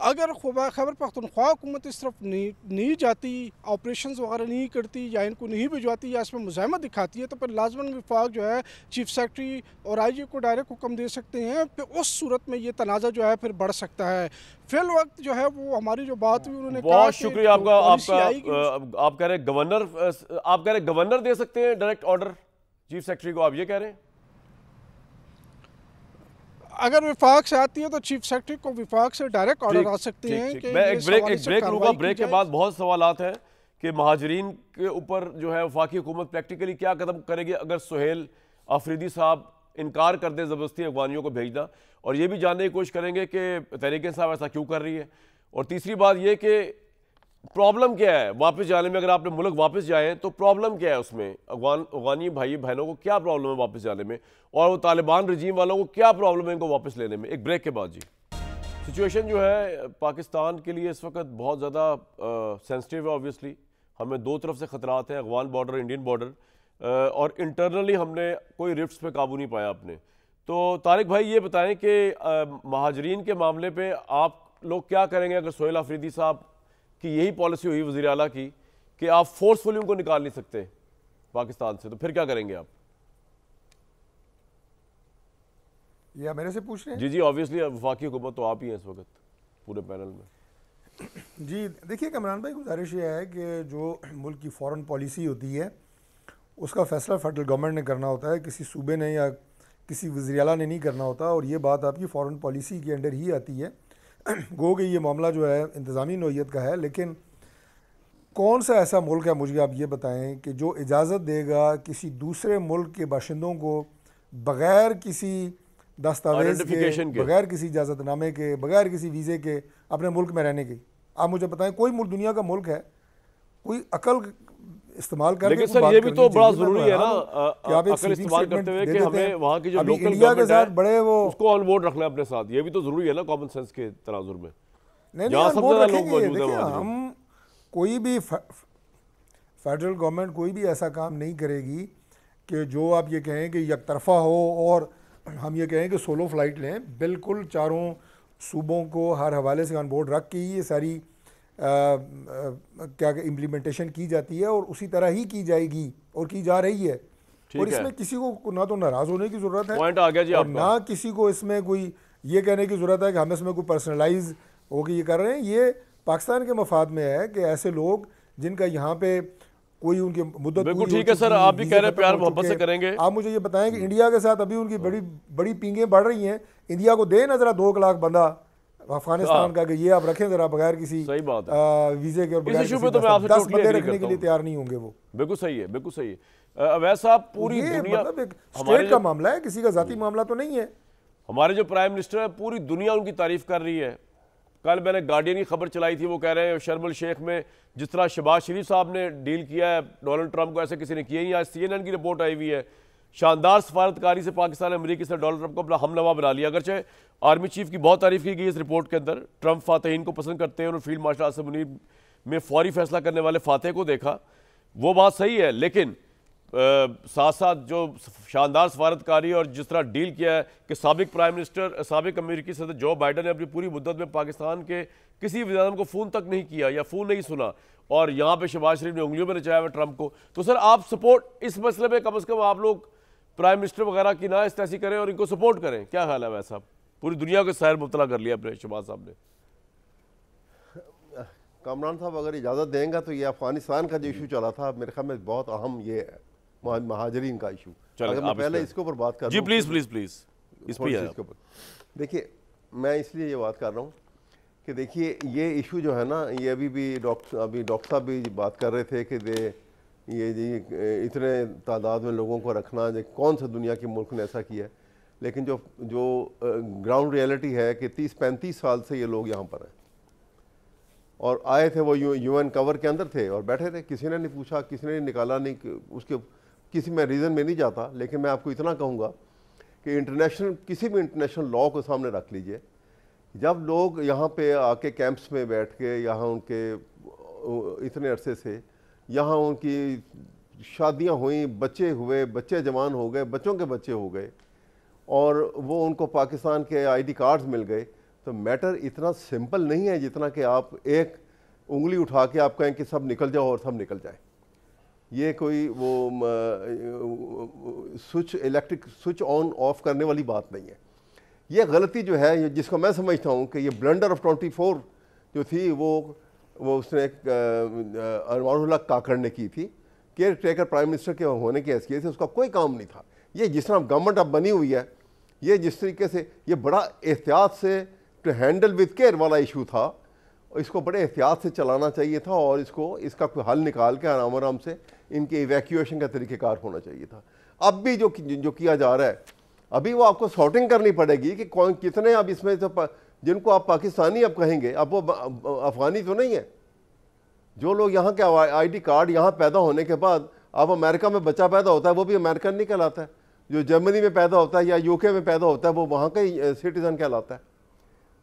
अगर खैबर पख्तूनख्वा हुकूमत इस तरफ नहीं जाती, ऑपरेशन वगैरह नहीं करती या इनको नहीं भिजवाती या इसमें मुज़ाहमत दिखाती है तो फिर लाजमन वफाक जो है चीफ सेक्रेटरी और IG को डायरेक्ट हुक्म दे सकते हैं। फिर उस सूरत में ये तनाज़ा जो है फिर बढ़ सकता है। फिल वक्त जो है वो हमारी जो बात हुई उन्होंने बहुत शुक्रिया आपका। आप कह रहे गवर्नर दे सकते हैं डायरेक्ट ऑर्डर चीफ सेक्रेटरी को, आप ये कह रहे हैं? अगर विफाक से आती है तो चीफ सेक्रेटरी को विफाक से डायरेक्ट ऑर्डर आ सकते हैं। मैं एक ब्रेक लूंगा। ब्रेक के बाद बहुत सवालात हैं कि महाजरीन के ऊपर जो है वफाकी हुकूमत प्रैक्टिकली क्या कदम करेगी अगर सुहेल आफरीदी साहब इनकार कर दें ज़बरदस्ती अफगानियों को भेजना, और ये भी जानने की कोशिश करेंगे कि तहरीक-ए-इंसाफ ऐसा क्यों कर रही है। और तीसरी बात ये कि प्रॉब्लम क्या है वापस जाने में, अगर आपने मुल्क वापस जाए तो प्रॉब्लम क्या है उसमें, अफगानी भाई बहनों को क्या प्रॉब्लम है वापस जाने में, और वो तालिबान रजीम वालों को क्या प्रॉब्लम है इनको वापस लेने में। एक ब्रेक के बाद जी, सिचुएशन जो है पाकिस्तान के लिए इस वक्त बहुत ज़्यादा सेंसिटिव है। ऑब्वियसली हमें दो तरफ से ख़तरात हैं, अफगान बॉर्डर, इंडियन बॉर्डर, और इंटरनली हमने कोई रिफ्ट्स पे काबू नहीं पाया अपने। तो तारिक भाई ये बताएं कि महाजरीन के मामले पे आप लोग क्या करेंगे अगर सोहेल अफरीदी साहब की यही पॉलिसी हुई वज़ीर आला की कि आप फोर्सफुली उनको निकाल नहीं सकते पाकिस्तान से, तो फिर क्या करेंगे आप? या मेरे से पूछ रहे हैं? जी जी, ऑब्वियसली वफाकी हुकूमत तो आप ही हैं इस वक्त पूरे पैनल में। जी देखिए कमरान भाई, गुजारिश ये है कि जो मुल्क की फ़ॉरेन पॉलिसी होती है उसका फ़ैसला फेडरल गवर्नमेंट ने करना होता है, किसी सूबे ने या किसी वज़ीर आला ने नहीं करना होता, और ये बात आपकी फ़ॉरेन पॉलिसी के अंडर ही आती है। गो कि ये मामला जो है इंतज़ामी नौइयत का है, लेकिन कौन सा ऐसा मुल्क है, मुझे आप ये बताएं, कि जो इजाज़त देगा किसी दूसरे मुल्क के बाशिंदों को बग़ैर किसी दस्तावेज़ के, बग़ैर किसी इजाज़तनामे के, बग़ैर किसी वीज़े के अपने मुल्क में रहने की? आप मुझे बताएं कोई मुल्क दुनिया का मुल्क है, कोई अकल इस्तेमाल करके? लेकिन सर ये भी तो बड़ा जरूरी है ना अकल इस्तेमाल करते हुए कि हमें वहाँ की जो लोकल इंडिया के साथ बड़े वो उसको ऑन बोर्ड रखना है अपने साथ, ये भी तो जरूरी है ना कॉमन सेंस के तनाजुर में। नहीं सबसे ज्यादा लोग मौजूद हैं, हम कोई भी फेडरल गवर्नमेंट कोई भी ऐसा काम नहीं करेगी कि जो आप ये कहें कि यकतरफा हो और हम ये कहें कि सोलो फ्लाइट लें। बिल्कुल चारों सूबों को हर हवाले से ऑन बोर्ड रख के ये सारी क्या इम्प्लीमेंटेशन की जाती है और उसी तरह ही की जाएगी और की जा रही है। और इसमें किसी को ना तो नाराज़ होने की ज़रूरत है, पॉइंट आ गया जी, और ना किसी को इसमें कोई ये कहने की ज़रूरत है कि हम इसमें कोई पर्सनलाइज हो के ये कर रहे हैं। ये पाकिस्तान के मफाद में है कि ऐसे लोग जिनका यहाँ पे कोई उनकी मुद्दत, बिल्कुल ठीक है सर, आप भी कह रहे हैं प्यार मोहब्बत से करेंगे। आप मुझे ये बताएं कि इंडिया के साथ अभी उनकी बड़ी बड़ी पींगें बढ़ रही हैं। इंडिया को दे ना जरा 2 लाख बंदा अफगानिस्तान का कि ये आप रखें जरा बगैर किसी सही बात वीजे के और बगैर किसी तो 10 बंदे रखने के लिए तैयार नहीं होंगे वो। बिल्कुल सही है, बिल्कुल सही है। अवैध साहब पूरी दुनिया, मतलब एक स्टेट का मामला है, किसी का जाती मामला तो नहीं है। हमारे जो प्राइम मिनिस्टर है पूरी दुनिया उनकी तारीफ कर रही है। कल मैंने गार्डियन की खबर चलाई थी, वो कह रहे हैं शर्म शेख में जिस तरह शहबाज शरीफ साहब ने डील किया है डोनाल्ड ट्रंप को, ऐसे किसी ने किया ही। आज CNN की रिपोर्ट आई हुई है, शानदार सफारतकारी से पाकिस्तान ने अमरीकी से डोनाल्ड ट्रंप को अपना हमनवा बना लिया। अगरचे आर्मी चीफ की बहुत तारीफ की गई इस रिपोर्ट के अंदर, ट्रंप फातहीन को पसंद करते हैं, उन्होंने फील्ड मार्शल आसिफ मुनीर में फौरी फैसला करने वाले फातह को देखा, वो बात सही है। लेकिन साथ साथ जो शानदार सफारतकारी और जिस तरह डील किया है कि साबिक प्राइम मिनिस्टर, साबिक अमेरिकी सदर जो बाइडन ने अपनी पूरी मुद्दत में पाकिस्तान के किसी वज़ीर-ए-आज़म को फ़ोन तक नहीं किया या फ़ोन नहीं सुना, और यहाँ पे शहबाज शरीफ ने उंगलियों में नचाया हुआ ट्रंप को। तो सर आप सपोर्ट इस मसले में कम से कम आप लोग प्राइम मिनिस्टर वगैरह की ना इस्तेसी करें और इनको सपोर्ट करें, क्या ख्याल है वैसा? पूरी दुनिया को सैर मुब्तला कर लिया अपने शहबाज साहब ने। कामरान साहब अगर इजाज़त देंगे तो ये अफगानिस्तान का जो इशू चला था मेरे ख्याल में बहुत अहम ये है, महाजरीन का इशू। अगर मैं पहले इसके ऊपर बात कर जी प्लीज़ प्लीज़ प्लीज़ इस पर देखिए, मैं इसलिए ये बात कर रहा हूँ कि देखिए ये इशू जो है ना, ये अभी डॉक्टर साहब भी बात कर रहे थे कि ये जी इतने तादाद में लोगों को रखना, कौन सा दुनिया के मुल्क ने ऐसा किया है। लेकिन जो ग्राउंड रियलिटी है कि 30-35 साल से ये लोग यहाँ पर हैं और आए थे, वो UN कवर के अंदर थे और बैठे थे, किसी ने नहीं पूछा, किसी ने निकाला नहीं, उसके किसी में रीज़न में नहीं जाता। लेकिन मैं आपको इतना कहूँगा कि किसी भी इंटरनेशनल लॉ को सामने रख लीजिए, जब लोग यहाँ पे आके कैंप्स में बैठ के यहाँ उनके इतने अरसे से यहाँ उनकी शादियाँ हुई, बच्चे हुए, बच्चे जवान हो गए, बच्चों के बच्चे हो गए और वो उनको पाकिस्तान के ID कार्ड्स मिल गए, तो मैटर इतना सिंपल नहीं है जितना कि आप एक उंगली उठा के आप कहें कि सब निकल जाओ और सब निकल जाए। ये कोई वो इलेक्ट्रिक स्विच ऑन ऑफ करने वाली बात नहीं है। ये गलती जो है, जिसको मैं समझता हूँ कि ये ब्लंडर ऑफ 24 जो थी वो उसने अनवारुल्लाह काकड़ ने की थी, केयर टेकर प्राइम मिनिस्टर के होने की हैसियत से उसका कोई काम नहीं था। ये जिस तरह गवर्नमेंट अब बनी हुई है, ये जिस तरीके से ये बड़ा एहतियात से टू हैंडल विद केयर वाला इशू था, इसको बड़े एहतियात से चलाना चाहिए था और इसका कोई हल निकाल के आराम आराम से इनके इवैक्यूएशन का तरीक़ेकार होना चाहिए था। अब भी जो किया जा रहा है अभी वो आपको सॉर्टिंग करनी पड़ेगी कि कौन कितने अब इसमें तो जिनको आप पाकिस्तानी अब कहेंगे, अब वो अफगानी तो नहीं है। जो लोग यहाँ के आईडी कार्ड यहाँ पैदा होने के बाद अब अमेरिका में बच्चा पैदा होता है वो भी अमेरिकन नहीं कहलाता है, जो जर्मनी में पैदा होता है या यूके में पैदा होता है वो वहाँ का ही सिटीजन कहलाता है।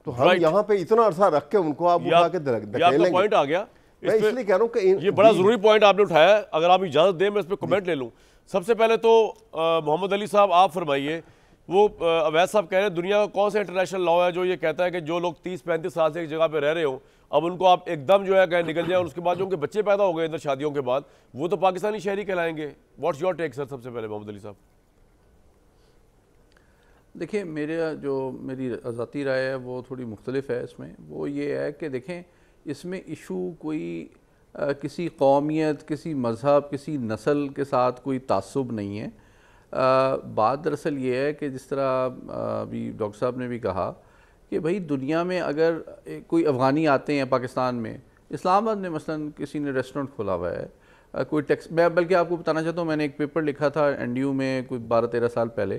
तो हम यहाँ पे इतना अरसा रख के उनको आप उठा के धकेलेंगे। पॉइंट आ गया, मैं इसलिए कह रहा हूँ कि ये बड़ा जरूरी पॉइंट आपने उठाया। अगर आप इजाजत दें मैं इस पर कमेंट ले लूँ। सबसे पहले तो मोहम्मद अली साहब आप फरमाइए, वो अवैध साहब कह रहे हैं दुनिया का कौन सा इंटरनेशनल लॉ है जो ये कहता है कि जो लोग 30-35 साल से एक जगह पे रह रहे हो अब उनको आप एकदम जो है कहीं निकल जाए और उसके बाद जो उनके बच्चे पैदा हो गए अंदर शादियों के बाद, वो तो पाकिस्तानी शहरी कहलाएंगे। What's your take sir? सबसे पहले मोहम्मद अली साहब। देखिए, मेरी ज़ाती राय है वो थोड़ी मुख्तलिफ है इसमें। वो ये है कि देखें, इसमें इशू कोई किसी कौमियत, किसी मज़हब, किसी नस्ल के साथ कोई तासुब नहीं है। बात दरअसल ये है कि जिस तरह अभी डॉक्टर साहब ने भी कहा कि भाई दुनिया में अगर कोई अफ़गानी आते हैं पाकिस्तान में, इस्लामाबाद में मसलन किसी ने रेस्टोरेंट खोला हुआ है, कोई टैक्स, मैं बल्कि आपको बताना चाहता हूँ, मैंने एक पेपर लिखा था NDU में कोई 12-13 साल पहले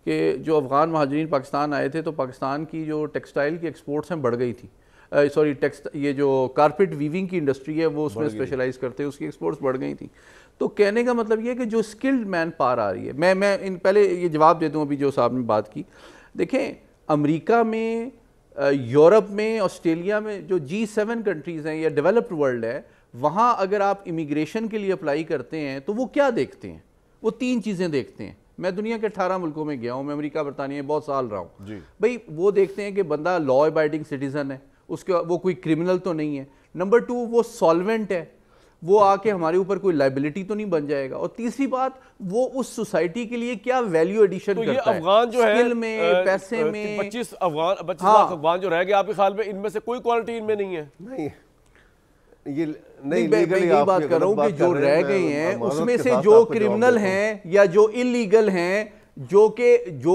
कि जो अफ़गान महाजरीन पाकिस्तान आए थे तो पाकिस्तान की जो टेक्सटाइल की एक्सपोर्ट्स हैं बढ़ गई थी। सॉरी ये जो कारपेट वीविंग की इंडस्ट्री है वो उसमें स्पेशलाइज करते हैं, उसकी एक्सपोर्ट्स बढ़ गई थी। तो कहने का मतलब ये है कि जो स्किल्ड मैन पावर आ रही है, मैं पहले ये जवाब दे दूँ अभी जो साहब ने बात की। देखें, अमेरिका में, यूरोप में, ऑस्ट्रेलिया में जो G7 कंट्रीज़ हैं या डेवलप्ड वर्ल्ड है, वहाँ अगर आप इमिग्रेशन के लिए अप्लाई करते हैं तो वो क्या देखते हैं? वो 3 चीज़ें देखते हैं। मैं दुनिया के 18 मुल्कों में गया हूँ, मैं अमेरिका बरतानिया में बहुत साल रहा हूँ भाई। वो देखते हैं कि बंदा लॉ अबाइडिंग सिटीज़न है, उसके वो कोई क्रिमिनल तो नहीं है। नंबर 2, वो सॉल्वेंट है, वो आके हमारे ऊपर कोई लाइबिलिटी तो नहीं बन जाएगा। और तीसरी बात, वो उस सोसाइटी के लिए क्या वैल्यू एडिशन तो करता है। अफगान जो है स्किल में, पैसे में 25 लाख अफगान जो रह गए आपके ख्याल में इनमें से कोई क्वालिटी इनमें नहीं है? नहीं, ये नहीं, मैं यही बात कर रहा हूँ कि जो रह गए हैं उसमें से जो क्रिमिनल हैं या जो इलीगल हैं, जो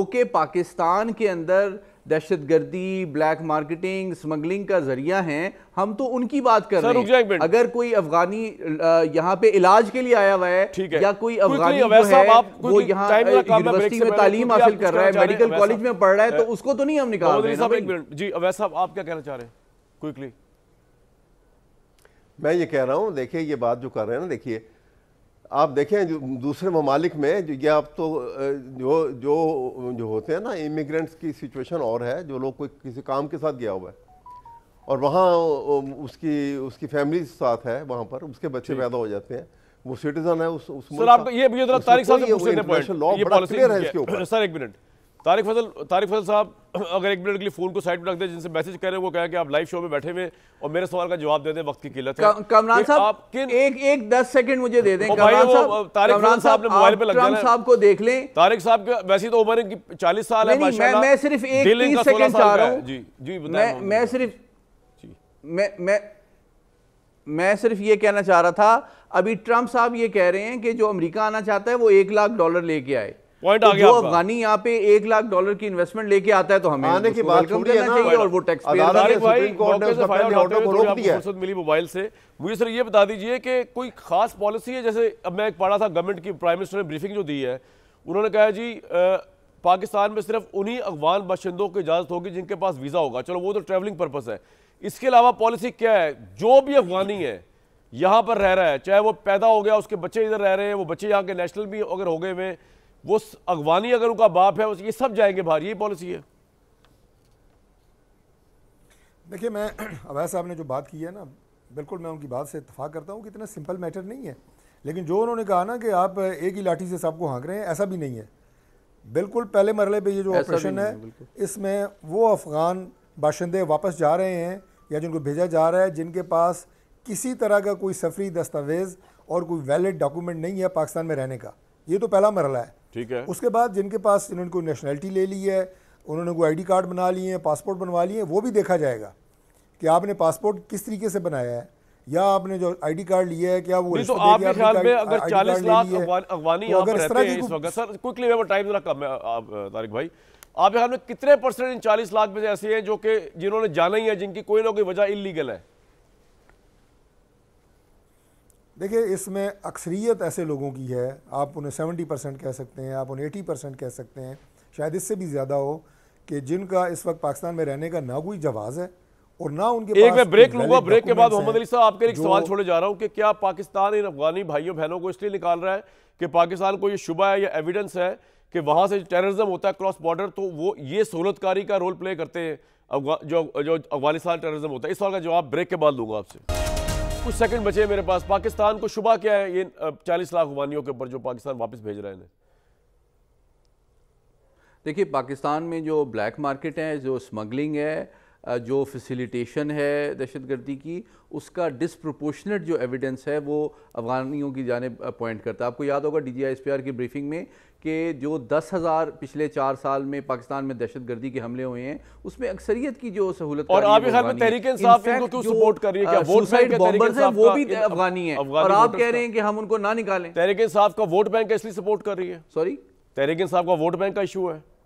के पाकिस्तान के अंदर दहशतगर्दी, ब्लैक मार्केटिंग, स्मगलिंग का जरिया हैं, हम तो उनकी बात कर रहे हैं। अगर कोई अफगानी यहाँ पे इलाज के लिए आया हुआ है या कोई अफगानी जो है वो यहाँ यूनिवर्सिटी में तालीम हासिल कर रहा है, मेडिकल कॉलेज में पढ़ रहा है, तो उसको तो नहीं हम निकाल रहे हैं। जी अवैध साहब, आप क्या कहना चाह रहे हैं क्विकली? मैं ये कह रहा हूँ, देखिए ये बात जो कर रहे हैं ना, देखिए आप देखें जो दूसरे ममालिक में जो ये आप तो जो होते हैं ना इमिग्रेंट्स की सिचुएशन और है, जो लोग कोई किसी काम के साथ गया हुआ है और वहाँ उसकी फैमिली साथ है, वहाँ पर उसके बच्चे पैदा हो जाते हैं, वो सिटीजन है उस सर आपका ये तारिक साहब से पूछने पॉइंट, ये पॉलिसी है इसके ऊपर। सर एक मिनट, तारिक फजल साहब अगर एक मिनट के लिए फोन को साइड पे रख दे, जिनसे मैसेज कर रहे हैं वो कहें कि आप लाइव शो में बैठे हुए और मेरे सवाल का जवाब दे दें, वक्त की किल्लत है। कमरान साहब एक 10 सेकंड मुझे दे दें। कमरान साहब ने मोबाइल पे लग जाना है, साहब को देख लें। तारिक साहब के वैसे तो उम्र की 40 साल है माशाल्लाह। मैं सिर्फ 30 सेकंड चाह रहा हूं। जी बताएं। मैं सिर्फ ये कहना चाह रहा था, अभी ट्रंप साहब ये कह रहे हैं कि जो अमेरिका आना चाहता है वो $1 लाख लेके आए। पॉइंट तो आ गया। जो अफगानी यहाँ पे $1 लाख की इन्वेस्टमेंट लेके आता है तो हमें आने की बात वेलकम करना चाहिए और वो टैक्स फुर्सत मिली मोबाइल से। मुझे सर ये बता दीजिए कि कोई खास पॉलिसी है, जैसे अब मैं पढ़ा था गवर्नमेंट की, प्राइम मिनिस्टर ने ब्रीफिंग जो दी है, उन्होंने कहा जी पाकिस्तान में सिर्फ उन्हीं अफगान बाशिंदों की इजाजत होगी जिनके पास वीजा होगा। चलो वो तो ट्रैवलिंग पर्पस है, इसके अलावा पॉलिसी क्या है? जो भी अफगानी है यहाँ पर रह रहा है, चाहे वो पैदा हो गया, उसके बच्चे इधर रह रहे हैं, वो बच्चे यहाँ के नेशनल भी अगर हो गए हुए, वो अफगानी अगर उनका बाप है, ये सब जाएंगे बाहर, ये पॉलिसी है। देखिए, मैं अवैध साहब ने जो बात की है ना, बिल्कुल मैं उनकी बात से इत्तेफाक करता हूँ कि इतना सिंपल मैटर नहीं है। लेकिन जो उन्होंने कहा ना कि आप एक ही लाठी से सबको हाँक रहे हैं, ऐसा भी नहीं है। बिल्कुल पहले मरले पे ये जो ऑपरेशन है, इसमें वो अफगान बाशिंदे वापस जा रहे हैं या जिनको भेजा जा रहा है जिनके पास किसी तरह का कोई सफरी दस्तावेज़ और कोई वैलिड डॉक्यूमेंट नहीं है पाकिस्तान में रहने का। ये तो पहला मरला है। ठीक है। उसके बाद जिनके पास, जिन्होंने कोई नेशनलिटी ले ली है, उन्होंने कोई ID कार्ड बना लिए हैं, पासपोर्ट बनवा लिए हैं, वो भी देखा जाएगा कि आपने पासपोर्ट किस तरीके से बनाया है, या आपने जो ID कार्ड लिया है क्या वो। तो आपके ख्याल में अगर 40 लाख अफगानी यहाँ पर रहते हैं इस वक्त, सर क्विकली वो टाइम जरा कम है तारिक भाई, आपके ख्याल में कितने % इन 40 लाख में से ऐसे हैं जो कि जिन्होंने जाना ही है, जिनकी कोई ना कोई वजह इलीगल है? देखिए, इसमें अक्सरियत ऐसे लोगों की है, आप उन्हें 70% कह सकते हैं, आप उन्हें 80% कह सकते हैं, शायद इससे भी ज़्यादा हो, कि जिनका इस वक्त पाकिस्तान में रहने का ना कोई जवाज़ है और ना उनके एक पास मैं ब्रेक कोई लूंगा। valid ब्रेक के बाद documents मोहम्मद हैं अली साहब आपके लिए एक जो- सवाल छोड़े जा रहा हूं कि क्या पाकिस्तान इन अफगानी भाइयों बहनों को इसलिए निकाल रहा है कि पाकिस्तान को ये शुबा है या एविडेंस है कि वहां से टेररिज्म होता है क्रॉस बॉर्डर, तो वो ये सहूलतकारी का रोल प्ले करते हैं जो अफगानिस्तान टेररिज्म होता है? इस सवाल का जवाब ब्रेक के बाद दूंगा आपसे। कुछ सेकंड बचे मेरे पास। पाकिस्तान को शुबा क्या है ये 40 लाख अफगानियों के ऊपर जो पाकिस्तान वापस भेज रहे हैं? देखिए, पाकिस्तान में जो ब्लैक मार्केट है, जो स्मगलिंग है, जो फैसिलिटेशन है दहशतगर्दी की, उसका डिसप्रोपोर्शनेट जो एविडेंस है वो अफगानियों की जानिब पॉइंट करता है। आपको याद होगा DGI-SPR की ब्रीफिंग में कि जो 10,000 पिछले 4 साल में पाकिस्तान में दहशतगर्दी के हमले हुए हैं, उसमें अक्सरियत की जो सहूलत और आपके ख्याल में तहरीक इंसाफ इनको क्यों सपोर्ट कर रही है? क्या वोट बैंक है तहरीक इंसाफ वो का? भी अफगानी है अफगानी और आप वोटर्स कह रहे का? हैं कि हम उनको ना निकालें। तहरीक इंसाफ का वोट बैंक इसलिए सपोर्ट कर रही है? सॉरी, तहरीक इंसाफ का वोट बैंक का इशू है?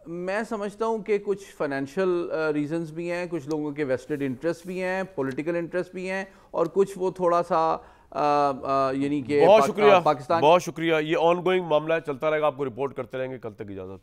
मैं समझता हूं कि कुछ फाइनेंशियल रीजंस भी हैं, कुछ लोगों के वेस्टेड इंटरेस्ट भी हैं, पॉलिटिकल इंटरेस्ट भी हैं, और कुछ वो थोड़ा सा यानी कि बहुत शुक्रिया, पाकिस्तान। बहुत शुक्रिया। ये ऑनगोइंग मामला चलता रहेगा, आपको रिपोर्ट करते रहेंगे। कल तक इजाजत।